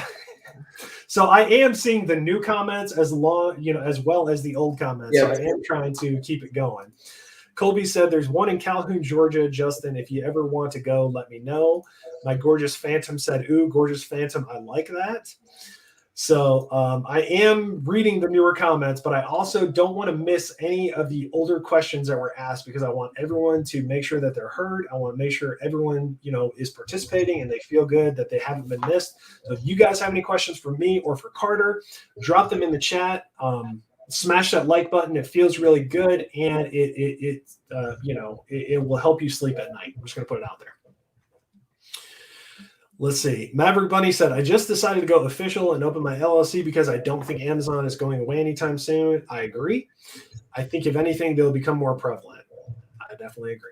So I am seeing the new comments as well as the old comments. So I am trying to keep it going. Colby said, "There's one in Calhoun, Georgia. Justin, if you ever want to go, let me know." My gorgeous phantom said, "Ooh, gorgeous phantom. I like that." So I am reading the newer comments, but I also don't want to miss any of the older questions that were asked, because I want everyone to make sure that they're heard. I want to make sure everyone, is participating and they feel good, that they haven't been missed. So if you guys have any questions for me or for Carter, drop them in the chat. Smash that like button. It feels really good, and it will help you sleep at night. I'm just going to put it out there. Let's see. Maverick Bunny said, "I just decided to go official and open my LLC because I don't think Amazon is going away anytime soon." I agree. I think if anything, they'll become more prevalent. I definitely agree.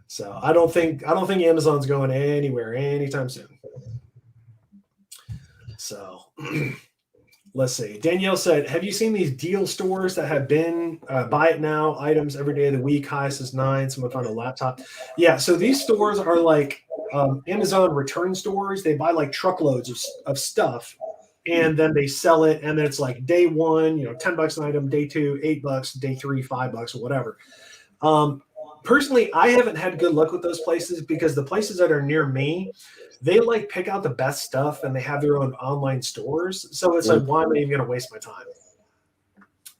So I don't think Amazon's going anywhere anytime soon. So let's see. Danielle said, "Have you seen these deal stores that have been buy it now items every day of the week? High says 9. Someone found a laptop." Yeah. So these stores are like Amazon return stores. They buy like truckloads of stuff, and then they sell it. And then it's like day one, $10 an item, day two, $8, day three, $5 or whatever. Personally, I haven't had good luck with those places, because the places that are near me, they like pick out the best stuff, and they have their own online stores. So it's like, why am I even going to waste my time?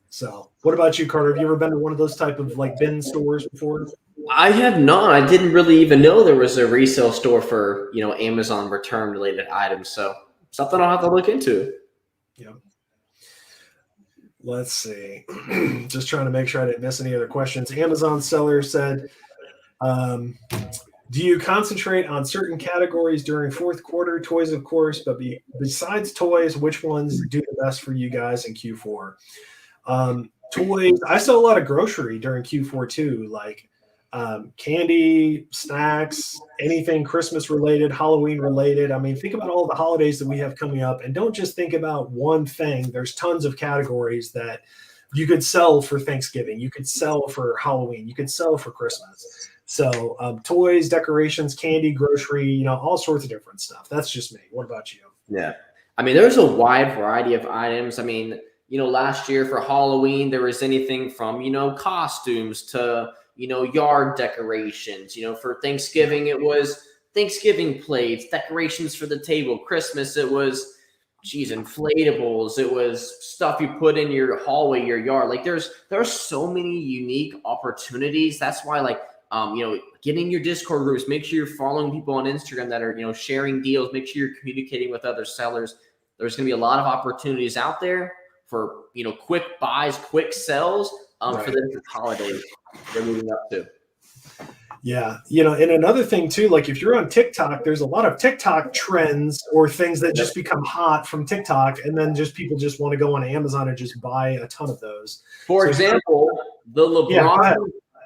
So what about you, Carter? Have you ever been to one of those type of like bin stores before? I have not. I didn't really even know there was a resale store for, Amazon return related items. So something I'll have to look into. Yeah. Let's see. Just trying to make sure I didn't miss any other questions. Amazon seller said, "Do you concentrate on certain categories during fourth quarter? Toys, of course, but besides toys, which ones do the best for you guys in Q4? Toys, I sell a lot of grocery during Q4 too, like candy, snacks, anything Christmas related, Halloween related. I mean, think about all the holidays that we have coming up, and don't just think about one thing. There's tons of categories that you could sell for Thanksgiving. You could sell for Halloween. You could sell for Christmas. So toys, decorations, candy, grocery, all sorts of different stuff. That's just me. What about you?" Yeah. I mean, there's a wide variety of items. I mean, last year for Halloween, there was anything from, costumes to, yard decorations. For Thanksgiving, it was Thanksgiving plates, decorations for the table. Christmas, it was, inflatables. It was stuff you put in your hallway, your yard. Like there's so many unique opportunities. That's why, like, get in your Discord groups. Make sure you're following people on Instagram that are, sharing deals. Make sure you're communicating with other sellers. There's going to be a lot of opportunities out there. for quick buys, quick sells Right. for the holidays they're moving up to. Yeah. And another thing too, like if you're on TikTok, there's a lot of TikTok trends or things that just become hot from TikTok. And then people just want to go on Amazon and just buy a ton of those. For example, the LeBron,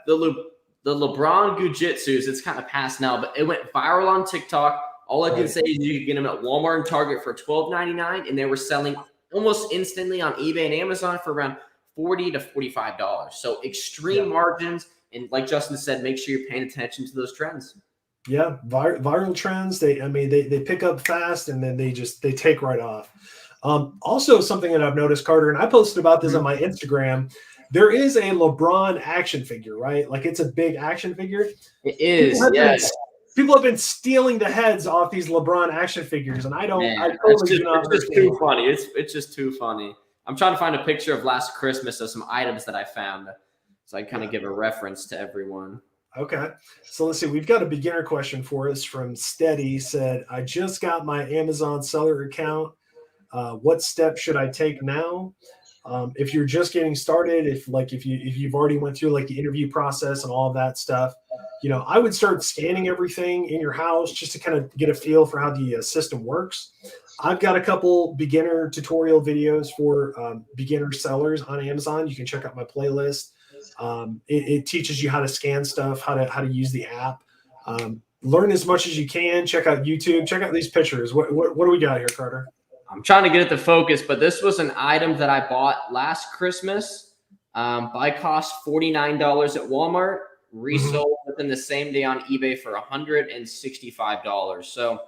the LeBron Gujitsus, it's kind of past now, but it went viral on TikTok. All I can say is you could get them at Walmart and Target for $12.99, and they were selling almost instantly on eBay and Amazon for around $40 to $45. So extreme margins. And like Justin said, make sure you're paying attention to those trends. Yeah, viral trends. They pick up fast and then they take right off. Also, something that I've noticed, Carter, and I posted about this on my Instagram. There is a LeBron action figure, right? Like it's a big action figure. It is. Yes. People have been stealing the heads off these LeBron action figures, and I totally do not. It's just too funny. It's just too funny. I'm trying to find a picture of last Christmas of some items that I found. So I kind of give a reference to everyone. Okay. So let's see. We've got a beginner question for us from Steady. Said, I just got my Amazon seller account. What steps should I take now? If you're just getting started, if you've already went through like the interview process and all of that stuff, I would start scanning everything in your house just to kind of get a feel for how the system works. I've got a couple beginner tutorial videos for beginner sellers on Amazon. You can check out my playlist. It teaches you how to scan stuff, how to use the app. Learn as much as you can. Check out YouTube. Check out these pictures. What do we got here, Carter? I'm trying to get it to focus, but this was an item that I bought last Christmas. Buy cost $49 at Walmart. Resold within the same day on eBay for $165. So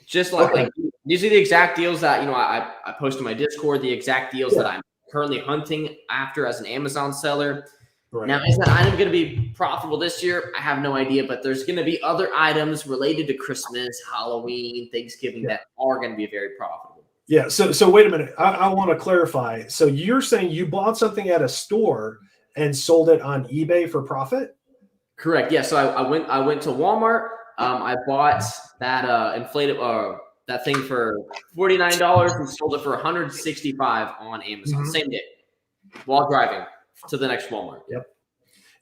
just like these are the exact deals that I post in my Discord. The exact deals that I'm currently hunting after as an Amazon seller. Right. Now, is that item going to be profitable this year? I have no idea, but there's going to be other items related to Christmas, Halloween, Thanksgiving that are going to be very profitable. Yeah. So wait a minute. I want to clarify. So you're saying you bought something at a store and sold it on eBay for profit? Correct. Yeah. So I went to Walmart. I bought that inflated that thing for $49 and sold it for $165 on Amazon same day while driving to the next Walmart.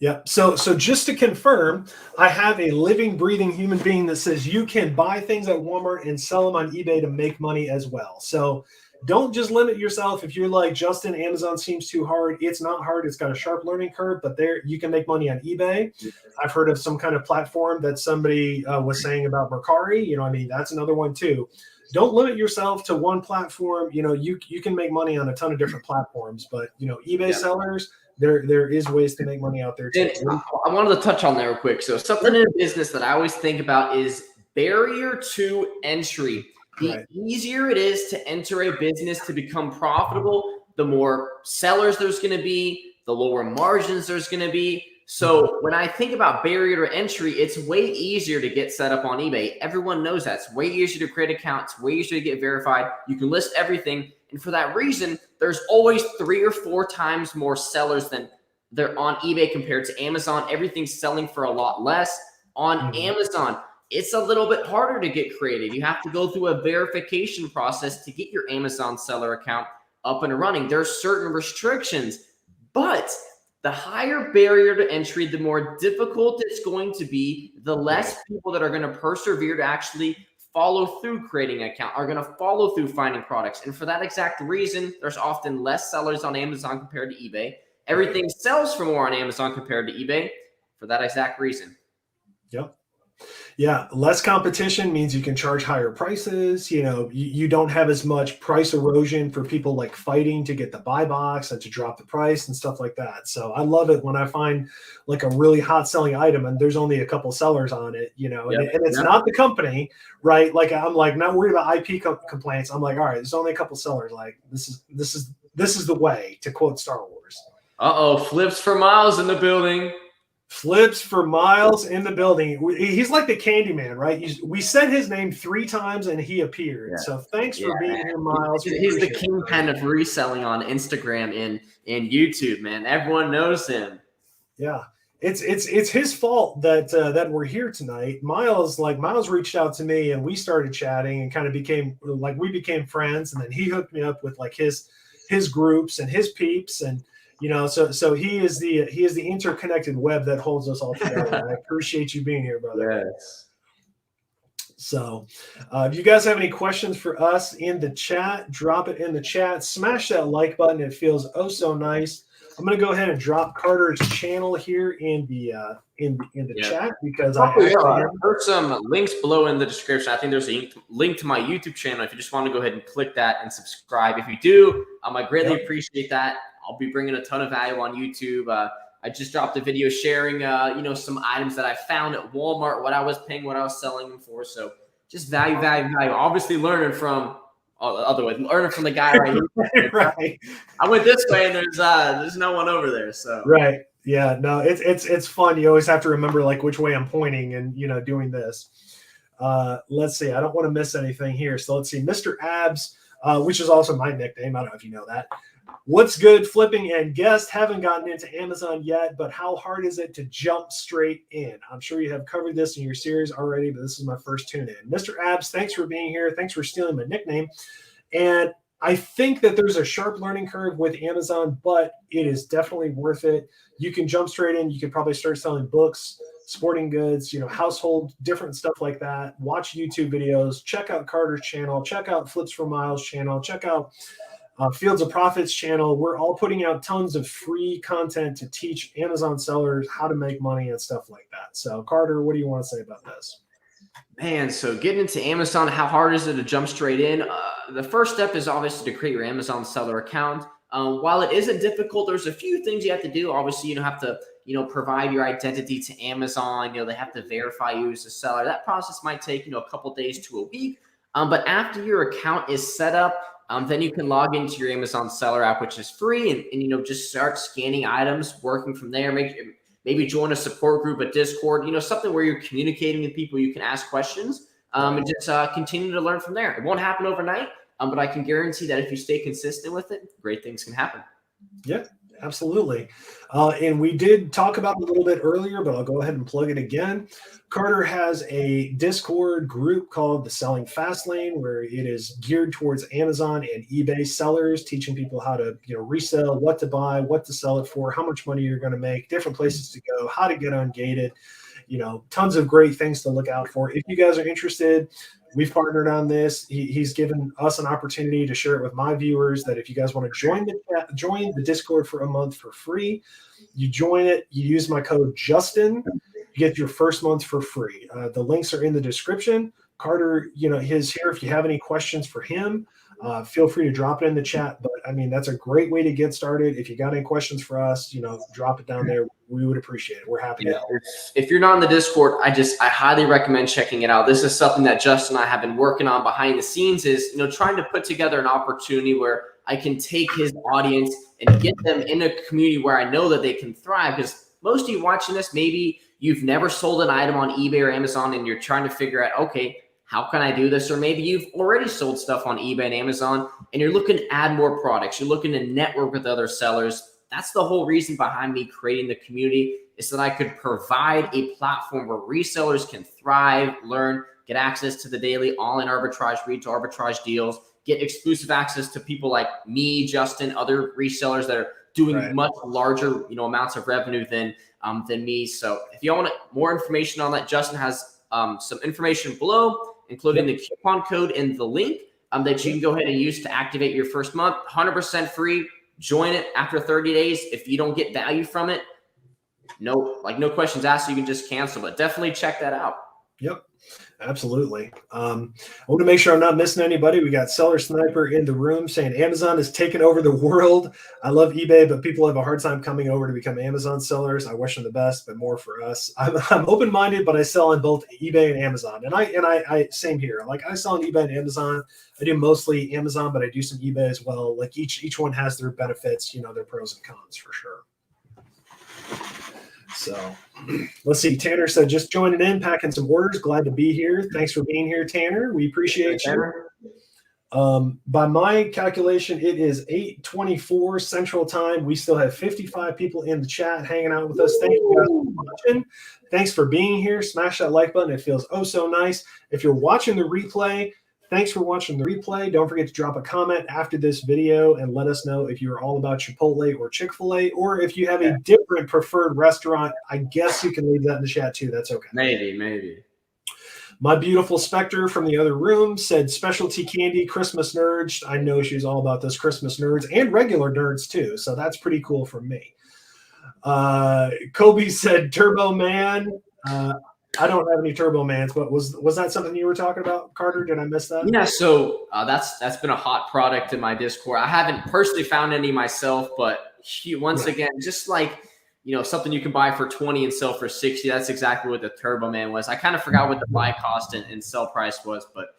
Yep. So just to confirm, I have a living, breathing human being that says you can buy things at Walmart and sell them on eBay to make money as well. So don't just limit yourself. If you're like, Justin, Amazon seems too hard. It's not hard. It's got a sharp learning curve, but there you can make money on eBay. I've heard of some kind of platform that somebody was saying about Mercari. That's another one too. Don't limit yourself to one platform. You can make money on a ton of different platforms, but eBay sellers, there is ways to make money out there too. And I wanted to touch on that real quick. So something in business that I always think about is barrier to entry. The easier it is to enter a business to become profitable, the more sellers there's going to be, the lower margins there's going to be. So when I think about barrier to entry, it's way easier to get set up on eBay. Everyone knows that. It's way easier to create accounts, way easier to get verified. You can list everything. And for that reason, there's always 3 or 4 times more sellers than they're on eBay compared to Amazon. Everything's selling for a lot less. On Amazon, it's a little bit harder to get created. You have to go through a verification process to get your Amazon seller account up and running. There's certain restrictions, but the higher barrier to entry, the more difficult it's going to be, the less people that are going to persevere to actually follow through creating an account, are going to follow through finding products. And for that exact reason, there's often less sellers on Amazon compared to eBay. Everything sells for more on Amazon compared to eBay for that exact reason. Yep. Yeah, less competition means you can charge higher prices. You don't have as much price erosion for people like fighting to get the buy box and to drop the price and stuff like that. So I love it when I find like a really hot selling item and there's only a couple sellers on it, and it's not the company, right? Like I'm like not worried about IP complaints. I'm like, all right, there's only a couple sellers. Like this is the way, to quote Star Wars. Flips for Miles in the building. Flips for Miles in the building. He's like the Candyman, right? We said his name 3 times and he appeared. So thanks for being here, Miles. He's the kingpin of reselling on Instagram and YouTube, man. Everyone knows him. Yeah, it's his fault that we're here tonight. Miles reached out to me and we started chatting and kind of became friends. And then he hooked me up with like his his groups and his peeps, and so he is the interconnected web that holds us all together. I appreciate you being here, brother. Yes. So if you guys have any questions for us in the chat, drop it in the chat. Smash that like button. It feels oh so nice. I'm going to go ahead and drop Carter's channel here in the chat, because there's some links below in the description. I think there's a link to my YouTube channel if you just want to go ahead and click that and subscribe. If you do, I greatly appreciate that. I'll be bringing a ton of value on YouTube. I just dropped a video sharing, some items that I found at Walmart, what I was paying, what I was selling them for. So just value. Obviously learning from learning from the guy right here. Right. I went this way and there's no one over there. So right. Yeah, no, it's fun. You always have to remember like which way I'm pointing and doing this. Let's see. I don't want to miss anything here. So let's see. Mr. Abs, which is also my nickname. I don't know if you know that. What's good, flipping and guest? Haven't gotten into Amazon yet, but how hard is it to jump straight in? I'm sure you have covered this in your series already, but this is my first tune in. Mr. Abs, thanks for being here. Thanks for stealing my nickname. And I think that there's a sharp learning curve with Amazon, but it is definitely worth it. You can jump straight in. You could probably start selling books, sporting goods, household, different stuff like that. Watch YouTube videos. Check out Carter's channel. Check out Flips for Miles channel. Check out Fields of Profits channel. We're all putting out tons of free content to teach Amazon sellers how to make money and stuff like that. So, Carter, what do you want to say about this? Man, so getting into Amazon, how hard is it to jump straight in? The first step is obviously to create your Amazon seller account. While it isn't difficult, there's a few things you have to do. Obviously, you have to, provide your identity to Amazon. They have to verify you as a seller. That process might take, a couple days to a week. But after your account is set up, then you can log into your Amazon seller app, which is free, and just start scanning items, working from there. Maybe join a support group, a Discord, something where you're communicating with people. You can ask questions and just continue to learn from there. It won't happen overnight, but I can guarantee that if you stay consistent with it, great things can happen. Yeah, absolutely. And we did talk about it a little bit earlier, but I'll go ahead and plug it again. Carter has a Discord group called the Selling Fastlane, where it is geared towards Amazon and eBay sellers, teaching people how to resell, what to buy, what to sell it for, how much money you're going to make, different places to go, how to get ungated, tons of great things to look out for. If you guys are interested, we've partnered on this. He's given us an opportunity to share it with my viewers, that if you guys want to join the Discord for a month for free, you join it, you use my code Justin, you get your first month for free. The links are in the description. Carter, his here. If you have any questions for him, feel free to drop it in the chat. But that's a great way to get started. If you got any questions for us, drop it down there. We would appreciate it. We're happy to help. If you're not in the Discord, I highly recommend checking it out. This is something that Justin and I have been working on behind the scenes, is trying to put together an opportunity where I can take his audience and get them in a community where I know that they can thrive. Because most of you watching this, maybe you've never sold an item on eBay or Amazon and you're trying to figure out, okay, how can I do this? Or maybe you've already sold stuff on eBay and Amazon and you're looking to add more products. You're looking to network with other sellers. That's the whole reason behind me creating the community, is that I could provide a platform where resellers can thrive, learn, get access to the daily all-in arbitrage, read to arbitrage deals, get exclusive access to people like me, Justin, other resellers that are doing much larger, amounts of revenue than me. So if you want more information on that, Justin has some information below, including the coupon code and the link that you can go ahead and use to activate your first month. 100% free. Join it after 30 days. If you don't get value from it, no questions asked, so you can just cancel. But definitely check that out. Yep, absolutely. I want to make sure I'm not missing anybody. We got Seller Sniper in the room saying Amazon has taken over the world. I love eBay, but people have a hard time coming over to become Amazon sellers. I wish them the best, but more for us. I'm open-minded, but I sell on both eBay and Amazon. And I same here. Like, I sell on eBay and Amazon. I do mostly Amazon, but I do some eBay as well. Like, each one has their benefits, their pros and cons for sure. So let's see. Tanner said, just joining in, packing some orders. Glad to be here. Thanks for being here, Tanner. We appreciate you. By my calculation, it is 8:24 Central Time. We still have 55 people in the chat hanging out with us. Thank you guys for watching. Thanks for being here. Smash that like button. It feels oh so nice. If you're watching the replay, Thanks for watching the replay. Don't forget to drop a comment after this video and let us know if you're all about Chipotle or Chick-fil-A, or if you have a different preferred restaurant. I guess you can leave that in the chat too. That's okay. Maybe. My beautiful Spectre from the other room said specialty candy, Christmas nerds. I know she's all about those Christmas nerds and regular nerds too. So that's pretty cool from me. Kobe said Turbo Man. I don't have any Turbo Mans, but was that something you were talking about, Carter? Did I miss that? Yeah, so that's been a hot product in my Discord. I haven't personally found any myself, but once again, just like, something you can buy for 20 and sell for 60. That's exactly what the Turbo Man was. I kind of forgot what the buy cost and sell price was, but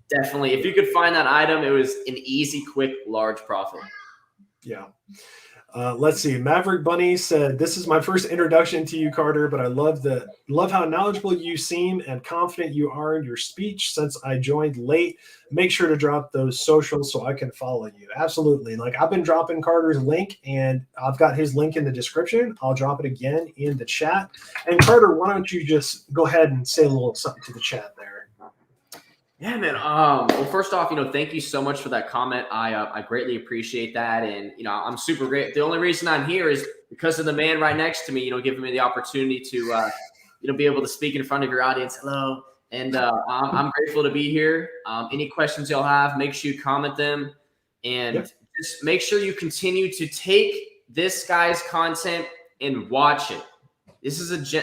definitely, if you could find that item, it was an easy, quick, large profit. Yeah. Let's see. Maverick Bunny said, "This is my first introduction to you, Carter, but I love how knowledgeable you seem and confident you are in your speech. Since I joined late, make sure to drop those socials so I can follow you." Absolutely. Like, I've been dropping Carter's link, and I've got his link in the description. I'll drop it again in the chat. And Carter, why don't you just go ahead and say a little something to the chat there? Yeah, man. Well, first off, thank you so much for that comment. I greatly appreciate that. And, I'm super great. The only reason I'm here is because of the man right next to me, giving me the opportunity to, be able to speak in front of your audience. Hello. And I'm grateful to be here. Any questions y'all have, make sure you comment them. And just make sure you continue to take this guy's content and watch it. This is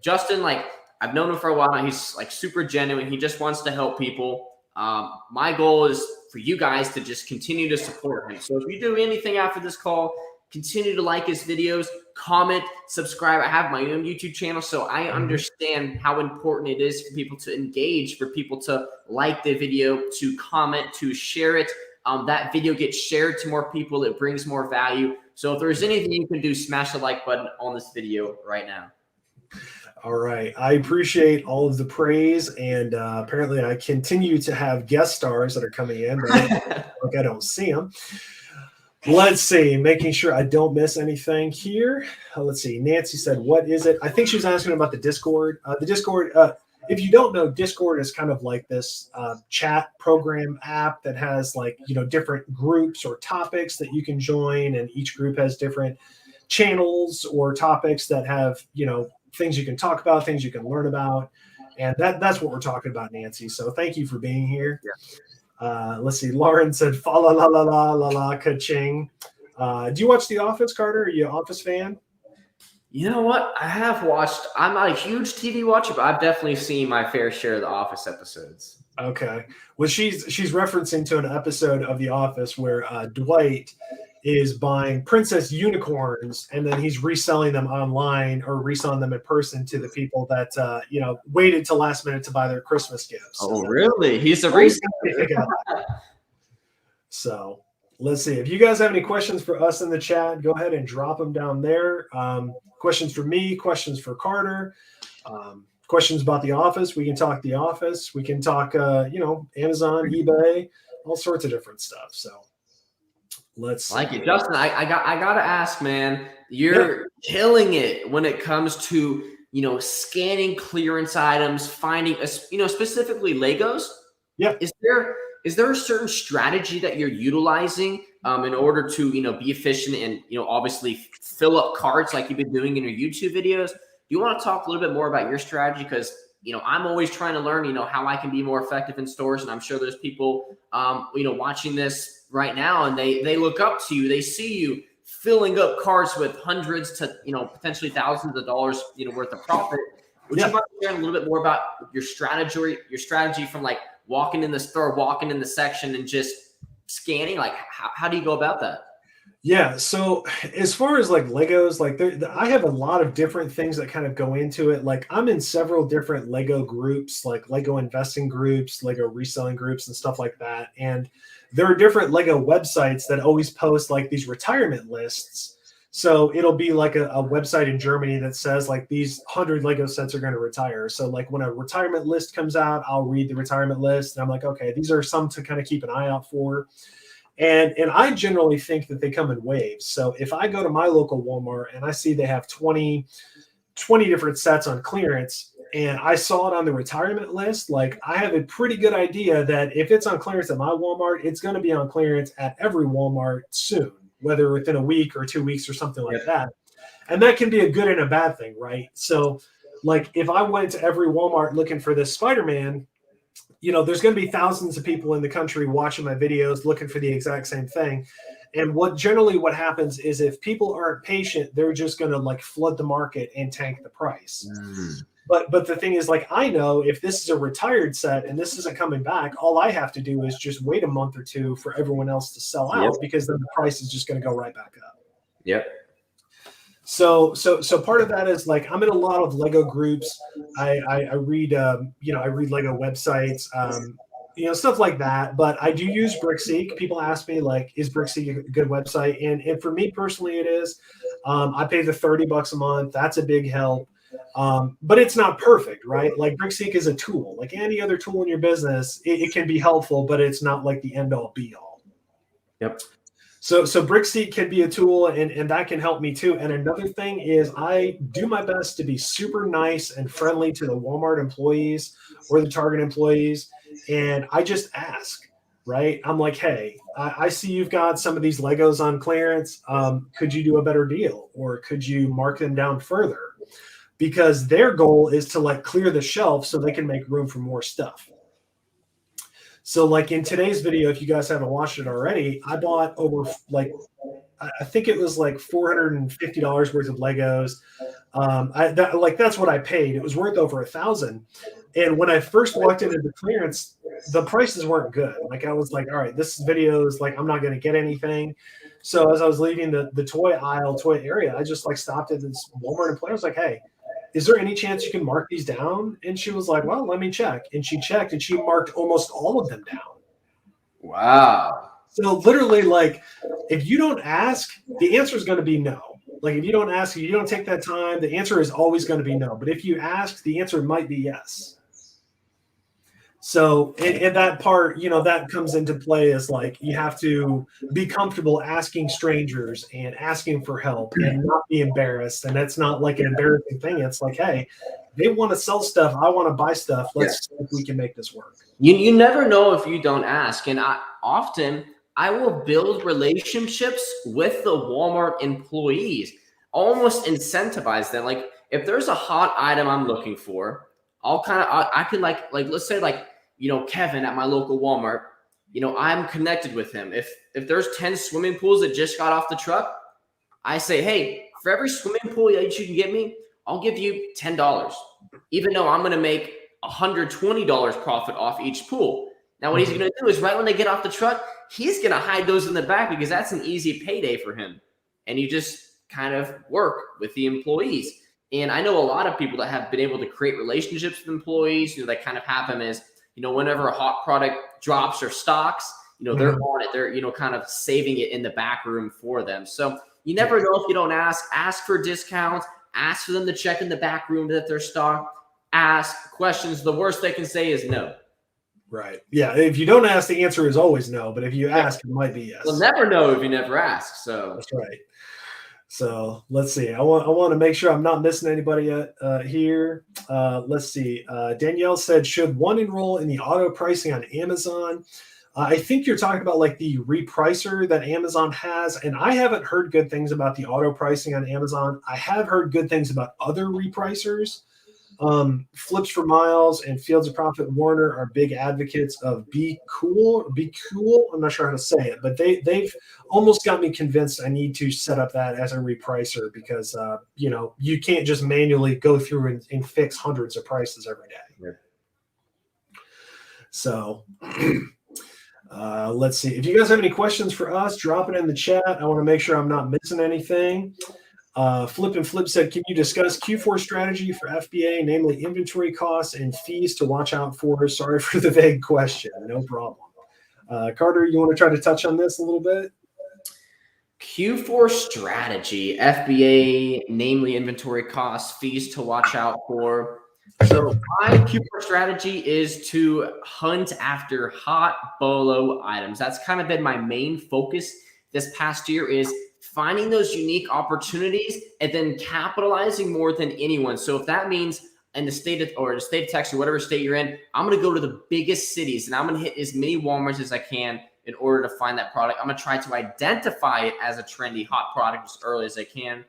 Justin, I've known him for a while now. He's super genuine. He just wants to help people. My goal is for you guys to just continue to support him. So if you do anything after this call, continue to like his videos, comment, subscribe. I have my own YouTube channel, so I understand how important it is for people to engage, for people to like the video, to comment, to share it. That video gets shared to more people. It brings more value. So if there's anything you can do, smash the like button on this video right now. All right. I appreciate all of the praise, and apparently I continue to have guest stars that are coming in, but I don't see them. Let's see, making sure I don't miss anything here. Let's see. Nancy said, "What is it?" I think she was asking about the Discord. The Discord, if you don't know, Discord is kind of like this chat program app that has different groups or topics that you can join, and each group has different channels or topics that have, things you can talk about, things you can learn about. And that's what we're talking about, Nancy. So thank you for being here. Yeah. Let's see. Lauren said, fa la la la la la la ka-ching. Do you watch The Office, Carter? Are you an Office fan? You know what? I have watched. I'm not a huge TV watcher, but I've definitely seen my fair share of The Office episodes. Okay. Well, she's referencing to an episode of The Office where Dwight is buying princess unicorns, and then he's reselling them online or reselling them in person to the people that waited till last minute to buy their Christmas gifts. Oh, really? He's a reseller. So let's see. If you guys have any questions for us in the chat, go ahead and drop them down there. Questions for me, questions for Carter, questions about The Office. We can talk The Office. We can talk, Amazon, eBay, all sorts of different stuff. So let's like it. Justin, I gotta ask, man, you're killing it when it comes to, scanning clearance items, finding, specifically Legos. Yeah. Is there a certain strategy that you're utilizing in order to, be efficient and, obviously fill up carts like you've been doing in your YouTube videos? Do you want to talk a little bit more about your strategy? Because, I'm always trying to learn, how I can be more effective in stores. And I'm sure there's people, watching this right now, and they look up to you. They see you filling up carts with hundreds to, potentially thousands of dollars, worth of profit. Would you mind sharing a little bit more about your strategy from walking in the store, walking in the section, and just scanning? How do you go about that? Yeah. So as far as Legos, I have a lot of different things that kind of go into it. I'm in several different Lego groups, like Lego investing groups, Lego reselling groups, and stuff like that. And there are different Lego websites that always post these retirement lists. So it'll be a website in Germany that says these 100 Lego sets are going to retire. So when a retirement list comes out, I'll read the retirement list, and I'm like, okay, these are some to kind of keep an eye out for. And I generally think that they come in waves. So if I go to my local Walmart and I see they have 20 different sets on clearance, and I saw it on the retirement list, like I have a pretty good idea that if it's on clearance at my Walmart, it's going to be on clearance at every Walmart soon, whether within a week or 2 weeks or something like that. And that can be a good and a bad thing, right? So like if I went to every Walmart looking for this Spider-Man, there's going to be thousands of people in the country watching my videos looking for the exact same thing. And what happens is if people aren't patient, they're just going to like flood the market and tank the price. But the thing is, like, I know if this is a retired set and this isn't coming back, all I have to do is just wait a month or two for everyone else to sell out, because then the price is just going to go right back up. Yep. So part of that is like I'm in a lot of Lego groups. I read I read Lego websites, stuff like that. But I do use Brickseek. People ask me like, is Brickseek a good website? And for me personally, it is. I pay the $30 a month. That's a big help. But it's not perfect, right? Like Brickseek is a tool, like any other tool in your business. It can be helpful, but it's not like the end all be all. Yep. So Brickseek can be a tool, and that can help me too. And another thing is I do my best to be super nice and friendly to the Walmart employees or the Target employees. And I just ask, right? I'm like, hey, I see you've got some of these Legos on clearance. Could you do a better deal? Or could you mark them down further? Because their goal is to like clear the shelf so they can make room for more stuff. So like in today's video, if you guys haven't watched it already, I bought over like, I think it was like $450 worth of Legos. That's what I paid. It was worth over $1,000. And when I first walked into the clearance, the prices weren't good. Like I was like, all right, this video is like, I'm not going to get anything. So as I was leaving the toy area, I just like stopped at this Walmart employee. I was like, hey, is there any chance you can mark these down? And she was like, well, let me check. And she checked and she marked almost all of them down. Wow. So literally, like, if you don't ask, the answer is going to be no. Like if you don't ask, if you don't take that time, the answer is always going to be no. But if you ask, the answer might be yes. So, and that part, that comes into play is like, you have to be comfortable asking strangers and asking for help and not be embarrassed. And that's not like an embarrassing thing. It's like, hey, they want to sell stuff. I want to buy stuff. Let's see if we can make this work. You never know if you don't ask. And I will build relationships with the Walmart employees, almost incentivize them. Like if there's a hot item I'm looking for, I could like, let's say like, Kevin at my local Walmart, I'm connected with him. If there's 10 swimming pools that just got off the truck, I say, hey, for every swimming pool that you can get me, I'll give you $10, even though I'm going to make $120 profit off each pool. Now, what he's going to do is right when they get off the truck, he's going to hide those in the back because that's an easy payday for him. And you just kind of work with the employees. And I know a lot of people that have been able to create relationships with employees, that kind of have them as, whenever a hot product drops or stocks, they're on it. They're, kind of saving it in the back room for them. So you never know if you don't ask for discounts, ask for them to check in the back room that they're stocked, ask questions. The worst they can say is no. Right. Yeah. If you don't ask, the answer is always no. But if you ask, it might be yes. You'll never know if you never ask. So that's right. So let's see. I want to make sure I'm not missing anybody here. Let's see. Danielle said, should one enroll in the auto pricing on Amazon? I think you're talking about like the repricer that Amazon has. And I haven't heard good things about the auto pricing on Amazon. I have heard good things about other repricers. Flips for Miles and Fields of Profit Warner are big advocates of Be Cool. I'm not sure how to say it, but they've almost got me convinced I need to set up that as a repricer because you can't just manually go through and fix hundreds of prices every day. Right. So let's see. If you guys have any questions for us, drop it in the chat. I want to make sure I'm not missing anything. Flip and Flip said, can you discuss Q4 strategy for FBA, namely inventory costs and fees to watch out for? Sorry for the vague question. No problem. Carter, you want to try to touch on this a little bit? Q4 strategy, FBA, namely inventory costs, fees to watch out for. So my Q4 strategy is to hunt after hot BOLO items. That's kind of been my main focus this past year, is finding those unique opportunities and then capitalizing more than anyone. So if that means in the state of Texas or whatever state you're in, I'm going to go to the biggest cities and I'm going to hit as many Walmarts as I can in order to find that product. I'm going to try to identify it as a trendy hot product as early as I can.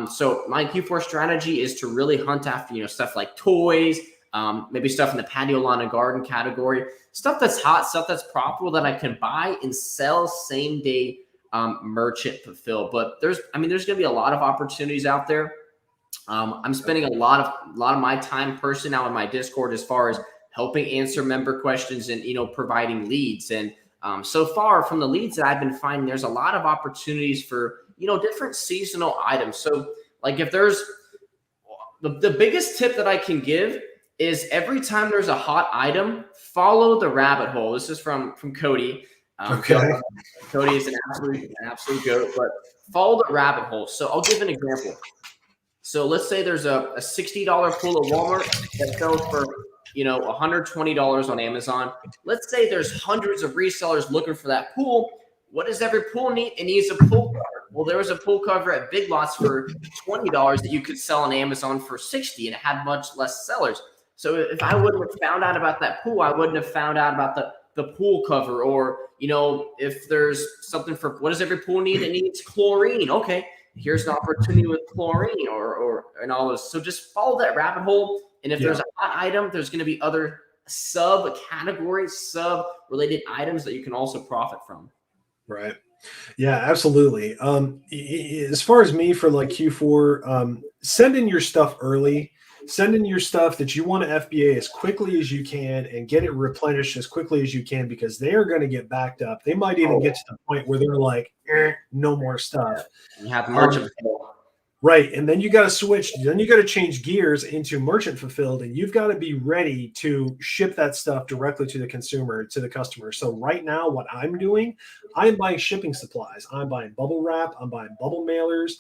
So my Q4 strategy is to really hunt after, stuff like toys, maybe stuff in the patio, lawn, and garden category, stuff that's hot, stuff that's profitable that I can buy and sell same day merchant fulfill. But there's going to be a lot of opportunities out there. I'm spending a lot of my time personally now in my Discord as far as helping answer member questions and, providing leads. And so far from the leads that I've been finding, there's a lot of opportunities for, different seasonal items. So like if there's the biggest tip that I can give is every time there's a hot item, follow the rabbit hole. This is from Cody. Okay. Cody is an absolute goat, but follow the rabbit hole. So I'll give an example. So let's say there's a $60 pool of Walmart that sells for, $120 on Amazon. Let's say there's hundreds of resellers looking for that pool. What does every pool need? It needs a pool cover. Well, there was a pool cover at Big Lots for $20 that you could sell on Amazon for $60, and it had much less sellers. So if I wouldn't have found out about that pool, I wouldn't have found out about the pool cover. Or, if there's something for what does every pool need? It needs chlorine. Okay, here's an opportunity with chlorine or and all those. So just follow that rabbit hole. And if there's a hot item, there's going to be other sub-categories, sub-related items that you can also profit from. Right. Yeah, absolutely. As far as me for like Q4, send in your stuff early. Send in your stuff that you want to FBA as quickly as you can and get it replenished as quickly as you can, because they are going to get backed up. They might even get to the point where they're like, no more stuff. You have merchant fulfilled. Right. And then you got to switch. Then you got to change gears into merchant fulfilled, and you've got to be ready to ship that stuff directly to the consumer, to the customer. So right now, what I'm doing, I'm buying shipping supplies. I'm buying bubble wrap. I'm buying bubble mailers,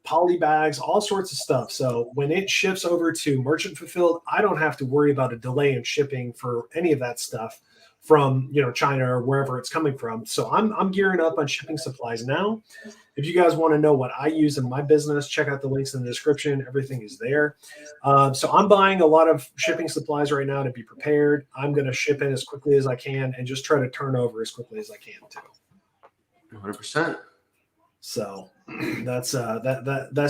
poly bags, all sorts of stuff. So when it ships over to merchant fulfilled, I don't have to worry about a delay in shipping for any of that stuff from, China or wherever it's coming from. So I'm gearing up on shipping supplies now. If you guys want to know what I use in my business, check out the links in the description. Everything is there. So I'm buying a lot of shipping supplies right now to be prepared. I'm going to ship in as quickly as I can and just try to turn over as quickly as I can too. 100%. So that's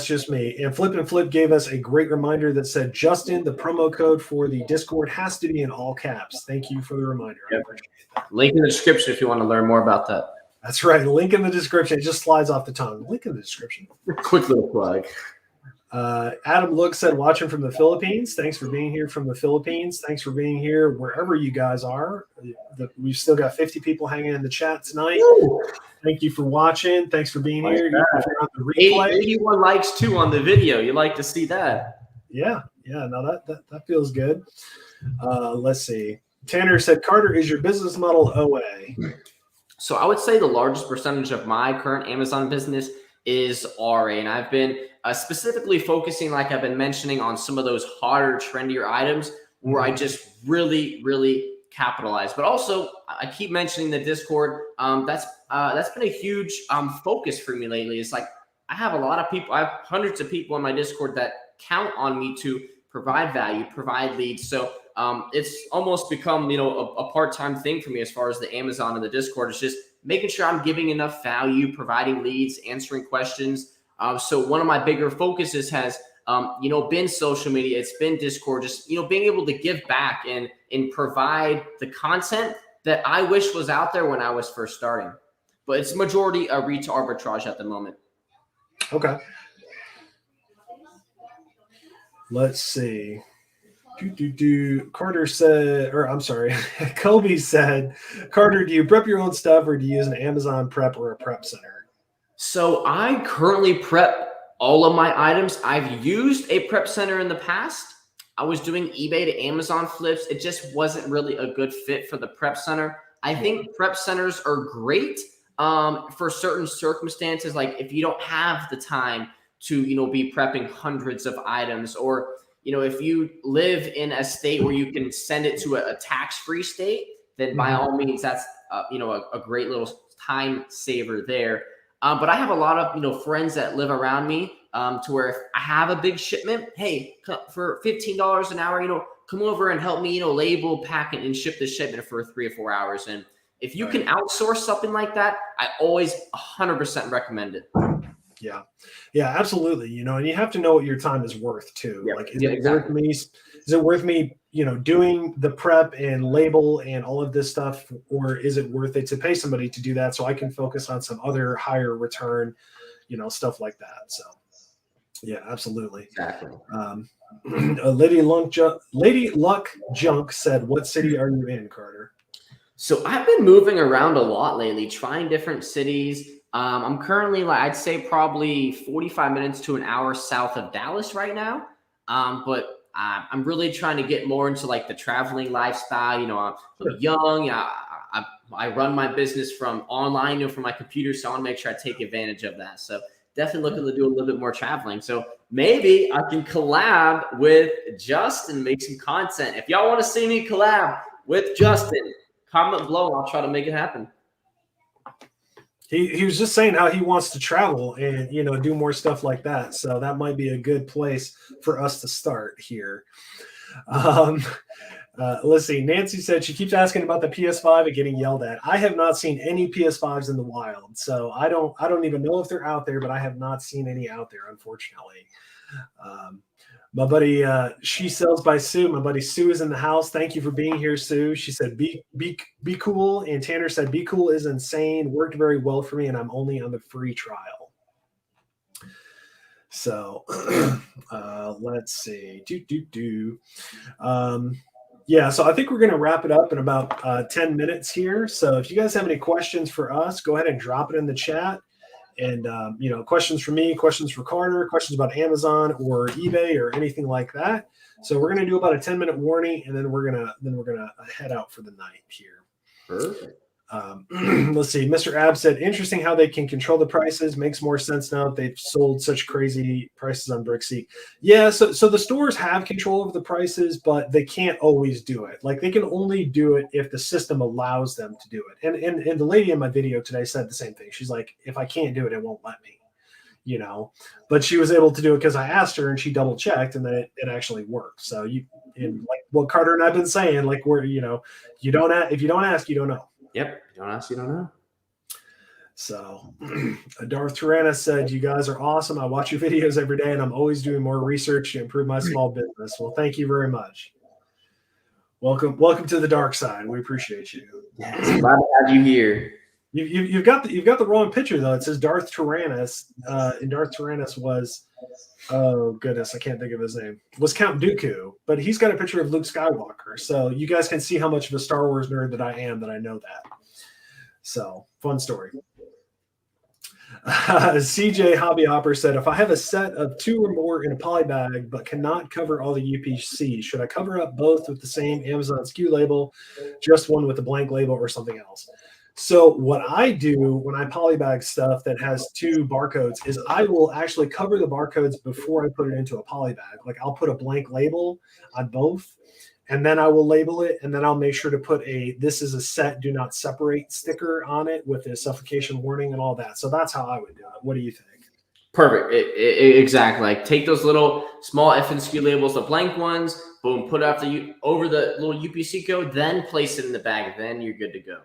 just me. And Flip and Flip gave us a great reminder that said, Justin, the promo code for the Discord has to be in all caps. Thank you for the reminder. I appreciate that. Link in the description if you want to learn more about that. That's right. Link in the description. It just slides off the tongue. Link in the description. Quick little plug. Adam Look said, watching from the Philippines. Thanks for being here from the Philippines. Thanks for being here wherever you guys are. We've still got 50 people hanging in the chat tonight. Woo! Thank you for watching. Thanks for being here. If you're on the replay. 81 likes too on the video. You like to see that? Yeah. No, that feels good. Let's see. Tanner said, Carter, is your business model OA? So I would say the largest percentage of my current Amazon business is RA, and I've been specifically focusing, like I've been mentioning, on some of those hotter, trendier items where I just really, really capitalize. But also, I keep mentioning the Discord. That's been a huge focus for me lately. It's like I have a lot of people. I have hundreds of people in my Discord that count on me to provide value, provide leads. So it's almost become, a part-time thing for me as far as the Amazon and the Discord. It's just making sure I'm giving enough value, providing leads, answering questions. So one of my bigger focuses has, been social media. It's been Discord, just, being able to give back and provide the content that I wish was out there when I was first starting. But it's majority a retail arbitrage at the moment. Okay. Let's see. Carter said, or I'm sorry, Kobe said, Carter, do you prep your own stuff or do you use an Amazon prep or a prep center? So I currently prep all of my items. I've used a prep center in the past. I was doing eBay to Amazon flips. It just wasn't really a good fit for the prep center. I think prep centers are great for certain circumstances, like if you don't have the time to, be prepping hundreds of items, or if you live in a state where you can send it to a tax-free state, then by all means, that's, a great little time saver there. But I have a lot of, friends that live around me to where if I have a big shipment, hey, for $15 an hour, come over and help me, label, pack it, and ship the shipment for 3 or 4 hours. And if you can outsource something like that, I always 100% recommend it. Yeah. Yeah, absolutely. And you have to know what your time is worth too. Yeah, Like, is it worth me, doing the prep and label and all of this stuff, or is it worth it to pay somebody to do that so I can focus on some other higher return, stuff like that. So yeah, absolutely. Exactly. Lady Luck Junk said, "What city are you in, Carter?" So I've been moving around a lot lately, trying different cities. I'm currently, I'd say probably 45 minutes to an hour south of Dallas right now. But I'm really trying to get more into the traveling lifestyle. I'm young. I run my business from online, from my computer. So I want to make sure I take advantage of that. So definitely looking to do a little bit more traveling. So maybe I can collab with Justin, make some content. If y'all want to see me collab with Justin, comment below and I'll try to make it happen. He was just saying how he wants to travel and, do more stuff like that. So that might be a good place for us to start here. Let's see. Nancy said she keeps asking about the PS5 and getting yelled at. I have not seen any PS5s in the wild. So I don't even know if they're out there, but I have not seen any out there, unfortunately. My buddy, She Sells by Sue. My buddy Sue is in the house. Thank you for being here, Sue. She said, be cool. And Tanner said, be cool is insane. Worked very well for me, and I'm only on the free trial. So let's see. Yeah, so I think we're going to wrap it up in about 10 minutes here. So if you guys have any questions for us, go ahead and drop it in the chat. And, questions for me, questions for Carter, questions about Amazon or eBay or anything like that. So we're going to do about a 10-minute warning, and then we're going to head out for the night here. Perfect. Let's see. Mr. Ab said, interesting how they can control the prices. Makes more sense now that they've sold such crazy prices on Bricksy. Yeah, so the stores have control over the prices, but they can't always do it. Like, they can only do it if the system allows them to do it. And the lady in my video today said the same thing. She's like, if I can't do it, it won't let me. But she was able to do it because I asked her and she double checked, and then it actually worked. So like what Carter and I've been saying, like, if you don't ask, you don't know. Yep. You don't ask, you don't know. So Darth Tyrannus said, you guys are awesome. I watch your videos every day, and I'm always doing more research to improve my small business. Well, thank you very much. Welcome to the dark side. We appreciate you. Yes, glad to have you here. You've got the wrong picture though. It says Darth Tyrannus, and Darth Tyrannus was, oh goodness, I can't think of his name. Was Count Dooku, but he's got a picture of Luke Skywalker. So you guys can see how much of a Star Wars nerd that I am, that I know that. So fun story. CJ Hobby Hopper said, if I have a set of 2 or more in a poly bag but cannot cover all the UPC, should I cover up both with the same Amazon SKU label, just one with a blank label, or something else? So what I do when I polybag stuff that has 2 barcodes is I will actually cover the barcodes before I put it into a polybag. Like, I'll put a blank label on both, and then I will label it, and then I'll make sure to put this is a set, do not separate sticker on it with a suffocation warning and all that. So that's how I would do it. What do you think? Perfect. Exactly. Like, take those little small FNSKU labels, the blank ones, boom, put it over the little UPC code, then place it in the bag. Then you're good to go.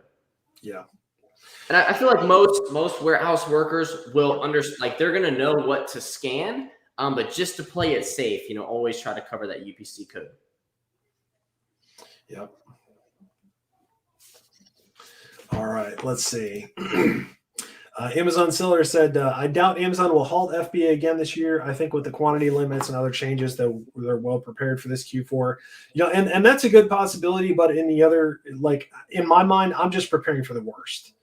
Yeah. And I feel like most warehouse workers will understand, like, they're going to know what to scan, but just to play it safe, always try to cover that UPC code. Yep. All right, let's see. Amazon Seller said, I doubt Amazon will halt FBA again this year. I think with the quantity limits and other changes that they're well prepared for this Q4. And that's a good possibility, but in my mind, I'm just preparing for the worst.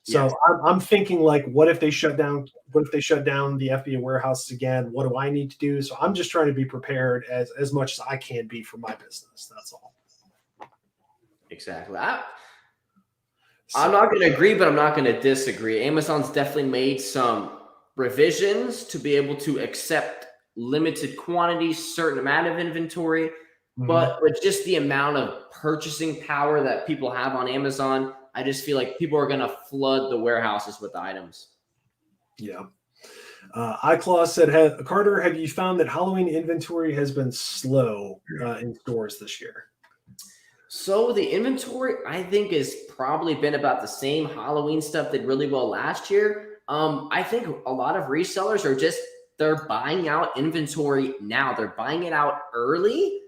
So yes. I'm thinking, like, what if they shut down the FBA warehouses again? What do I need to do? So I'm just trying to be prepared as much as I can be for my business. That's all. Exactly. I'm not going to agree, but I'm not going to disagree. Amazon's definitely made some revisions to be able to accept limited quantities, certain amount of inventory, but with just the amount of purchasing power that people have on Amazon, I just feel like people are going to flood the warehouses with items. Yeah. iClaw said, Carter, have you found that Halloween inventory has been slow in stores this year? So the inventory, I think, has probably been about the same. Halloween stuff did really well last year. I think a lot of resellers are just, they're buying out inventory now. They're buying it out early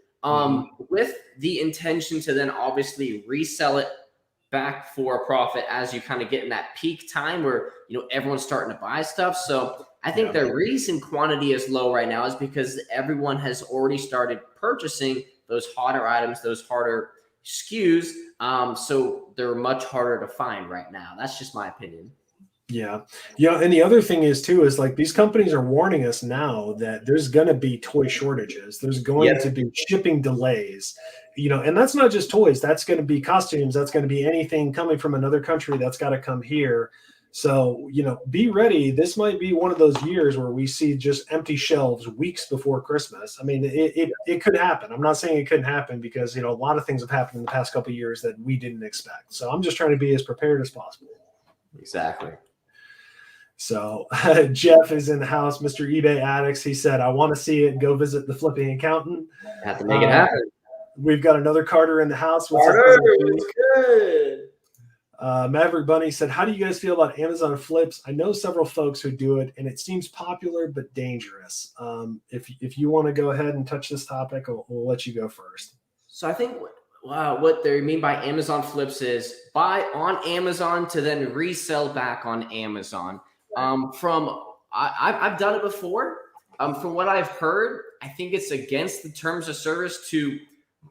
with the intention to then obviously resell it back for a profit as you kind of get in that peak time where, you know, everyone's starting to buy stuff. So I think the reason quantity is low right now is because everyone has already started purchasing those hotter items, those harder SKUs. So they're much harder to find right now. That's just my opinion. Yeah. And the other thing is too, is like these companies are warning us now that there's going to be toy shortages. There's going to be shipping delays, and that's not just toys. That's going to be costumes. That's going to be anything coming from another country that's got to come here. So, be ready. This might be one of those years where we see just empty shelves weeks before Christmas. I mean, it could happen. I'm not saying it couldn't happen because, a lot of things have happened in the past couple of years that we didn't expect. So I'm just trying to be as prepared as possible. Exactly. So Jeff is in the house, Mr. eBay Addicts. He said, I want to see it. Go visit the flipping accountant. Have to make it happen. We've got another Carter in the house. Carter, what's good? Maverick Bunny said, how do you guys feel about Amazon flips? I know several folks who do it, and it seems popular but dangerous. If you want to go ahead and touch this topic, we'll let you go first. So I think what they mean by Amazon flips is buy on Amazon to then resell back on Amazon. I've done it before. From what I've heard, I think it's against the terms of service to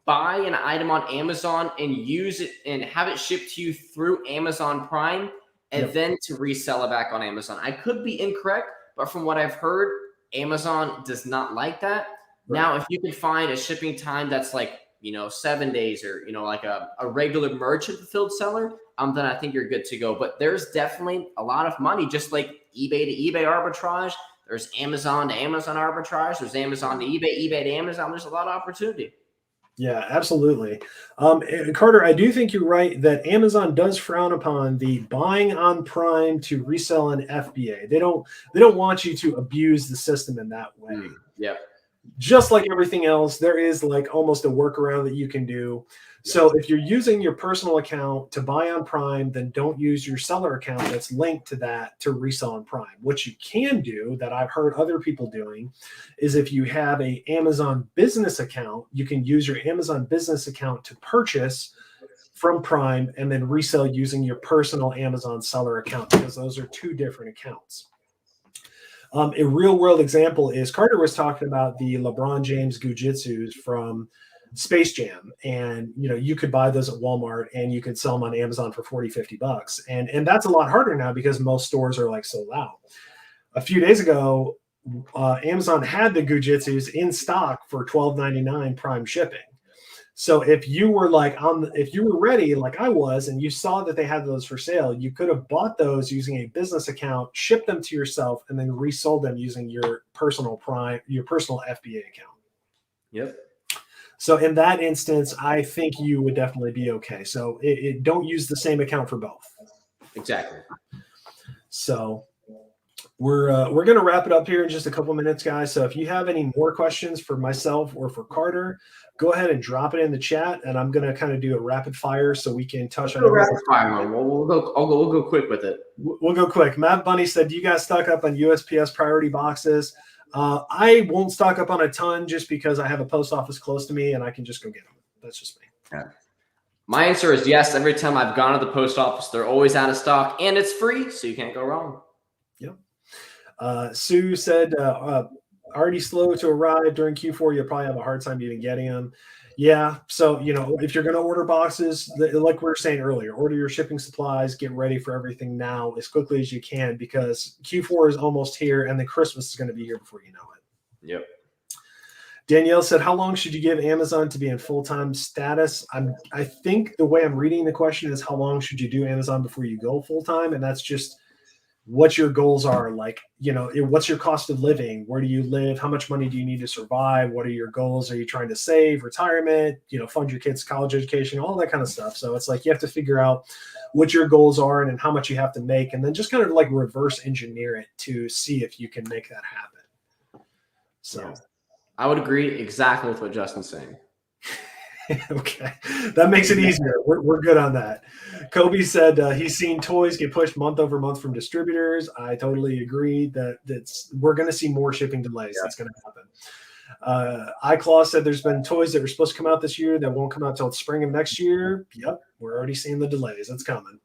buy an item on Amazon and use it and have it shipped to you through Amazon Prime and then to resell it back on Amazon. I could be incorrect, but from what I've heard, Amazon does not like that. Right. Now, if you can find a shipping time that's like, 7 days or, like a regular merchant fulfilled seller, then I think you're good to go. But there's definitely a lot of money, just like eBay to eBay arbitrage. There's Amazon to Amazon arbitrage. There's Amazon to eBay, eBay to Amazon. There's a lot of opportunity. Yeah, absolutely. Carter, I do think you're right that Amazon does frown upon the buying on Prime to resell on FBA. They don't want you to abuse the system in that way. Yeah. Just like everything else, there is like almost a workaround that you can do. So if you're using your personal account to buy on Prime, then don't use your seller account that's linked to that to resell on Prime. What you can do that I've heard other people doing is if you have a Amazon business account, you can use your Amazon business account to purchase from Prime and then resell using your personal Amazon seller account, because those are two different accounts. A real world example is Carter was talking about the LeBron James Gujitsus from Space Jam, and you could buy those at Walmart and you could sell them on Amazon for $40-$50, and that's a lot harder now because most stores are like sold out. A few days ago, Amazon had the Gujitsus in stock for $12.99 Prime shipping. So if you were ready like I was and you saw that they had those for sale, you could have bought those using a business account, shipped them to yourself, and then resold them using your personal FBA account. Yep. So in that instance, I think you would definitely be okay. So don't use the same account for both. Exactly. So we're going to wrap it up here in just a couple minutes, guys. So if you have any more questions for myself or for Carter, go ahead and drop it in the chat, and I'm going to kind of do a rapid fire so we can touch on it. Rapid fire. We'll go quick with it. We'll go quick. Matt Bunny said, do you guys stock up on USPS priority boxes? I won't stock up on a ton just because I have a post office close to me and I can just go get them. That's just me. Yeah. My answer is yes. Every time I've gone to the post office, they're always out of stock and it's free, so you can't go wrong. Yep. Sue said, already slow to arrive during Q4. You'll probably have a hard time even getting them. Yeah. So, if you're going to order boxes, like we were saying earlier, order your shipping supplies, get ready for everything now as quickly as you can, because Q4 is almost here and then Christmas is going to be here before you know it. Yep. Danielle said, how long should you give Amazon to be in full-time status? I think the way I'm reading the question is how long should you do Amazon before you go full-time? And that's just what your goals are. Like, what's your cost of living? Where do you live? How much money do you need to survive? What are your goals? Are you trying to save, retirement, fund your kids' college education, all that kind of stuff. So it's like you have to figure out what your goals are and how much you have to make, and then just kind of like reverse engineer it to see if you can make that happen. So yeah. I would agree exactly with what Justin's saying. okay, that makes it easier. We're good on that. Kobe said he's seen toys get pushed month over month from distributors. I totally agree that we're going to see more shipping delays. That's going to happen. iClaw said there's been toys that were supposed to come out this year that won't come out till spring of next year. Yep, we're already seeing the delays. It's coming.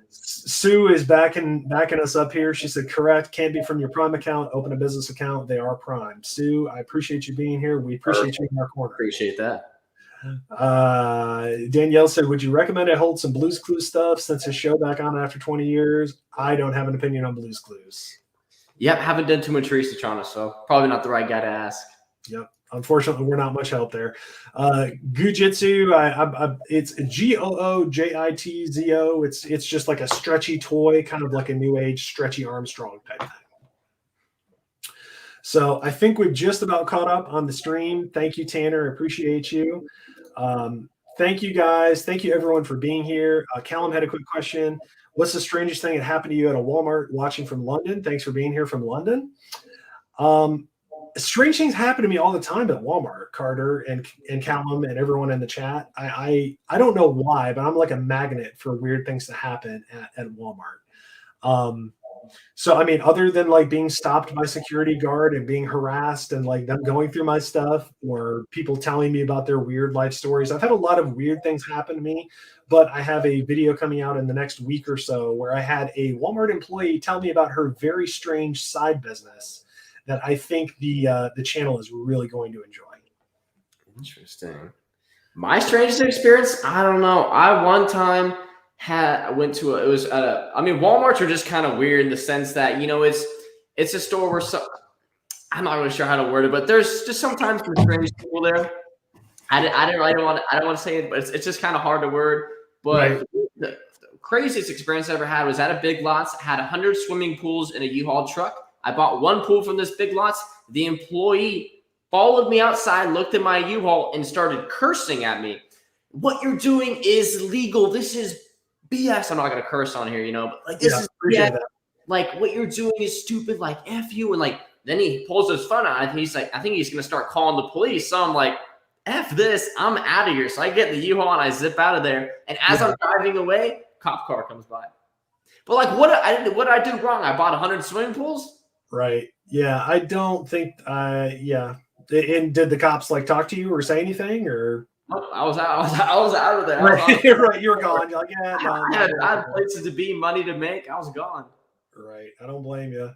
Sue is backing us up here. She said, correct. Can't be from your Prime account. Open a business account. They are Prime. Sue, I appreciate you being here. We appreciate you in our corner. Appreciate that. Danielle said, would you recommend I hold some Blues Clues stuff since his show back on after 20 years? I don't have an opinion on Blues Clues. Yep, haven't done too much research on it, so probably not the right guy to ask. Yep. Unfortunately, we're not much help there. Gujitsu, it's GOOJITZO. It's just like a stretchy toy, kind of like a new age stretchy Armstrong type thing. So I think we've just about caught up on the stream. Thank you, Tanner. I appreciate you. Thank you, guys. Thank you, everyone, for being here. Callum had a quick question. What's the strangest thing that happened to you at a Walmart watching from London? Thanks for being here from London. Strange things happen to me all the time at Walmart, Carter and Callum and everyone in the chat. I don't know why, but I'm like a magnet for weird things to happen at Walmart. So, I mean, other than like being stopped by security guard and being harassed and like them going through my stuff or people telling me about their weird life stories, I've had a lot of weird things happen to me, but I have a video coming out in the next week or so where I had a Walmart employee tell me about her very strange side business that I think the channel is really going to enjoy. Interesting. My strangest experience, I don't know. I one time went to Walmarts are just kind of weird in the sense that, it's a store where I'm not really sure how to word it, but there's just sometimes some strange people there. I don't want to say it, but it's just kind of hard to word. But right. The craziest experience I ever had was at a Big Lots. Had 100 swimming pools in a U-Haul truck. I bought one pool from this Big Lots. The employee followed me outside, looked at my U-Haul, and started cursing at me. What you're doing is legal. This is BS. I'm not going to curse on here, but like this is BS. That. Like what you're doing is stupid. Like F you. And like then he pulls his phone out. And he's like, I think he's going to start calling the police. So I'm like, F this. I'm out of here. So I get the U-Haul and I zip out of there. And as I'm driving away, cop car comes by. But like what did I do wrong? I bought 100 swimming pools. Right. Yeah. I don't think. Yeah. And did the cops like talk to you or say anything or? Oh, I was out of there. Right. Right. You were gone. You're like, yeah. No, I had places to be, money to make. I was gone. Right. I don't blame you.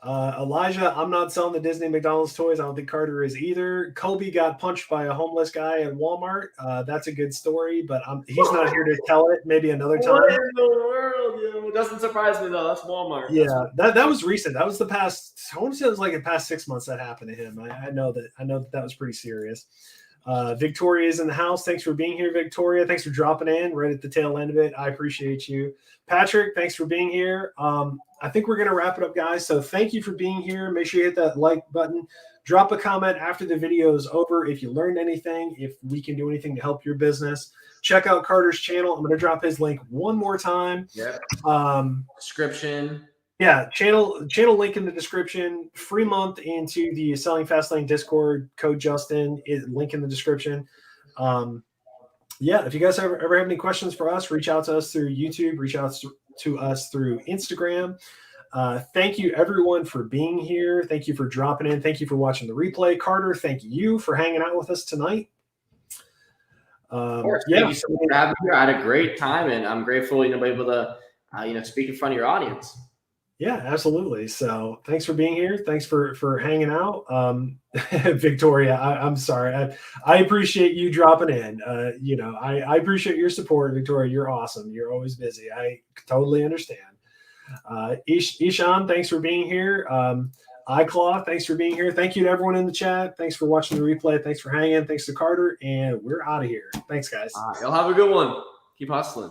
Elijah, I'm not selling the Disney McDonald's toys. I don't think Carter is either. Kobe got punched by a homeless guy at Walmart. That's a good story, but he's not here to tell it. Maybe another time. What in the world? It doesn't surprise me though. That's Walmart. Yeah, that was recent. That was the past. I want to say it was like the past 6 months that happened to him. I know that was pretty serious. Victoria is in the house. Thanks for being here, Victoria. Thanks for dropping in right at the tail end of it. I appreciate you. Patrick, thanks for being here. I think we're going to wrap it up, guys. So thank you for being here. Make sure you hit that like button. Drop a comment after the video is over if you learned anything, if we can do anything to help your business. Check out Carter's channel. I'm going to drop his link one more time. Yeah. Description. Yeah, channel link in the description. Free month into the Selling Fastlane Discord. Code Justin is link in the description. Yeah, if you guys ever have any questions for us, reach out to us through YouTube. Reach out to us through Instagram. Thank you, everyone, for being here. Thank you for dropping in. Thank you for watching the replay. Carter, thank you for hanging out with us tonight. Of course, thank you so much for having me. I had a great time, and I'm grateful, to be able to, speak in front of your audience. Yeah, absolutely. So thanks for being here. Thanks for hanging out. Victoria, I'm sorry. I appreciate you dropping in. I appreciate your support, Victoria. You're awesome. You're always busy. I totally understand. Ishan, thanks for being here. iClaw, thanks for being here. Thank you to everyone in the chat. Thanks for watching the replay. Thanks for hanging. Thanks to Carter. And we're out of here. Thanks, guys. Y'all have a good one. Keep hustling.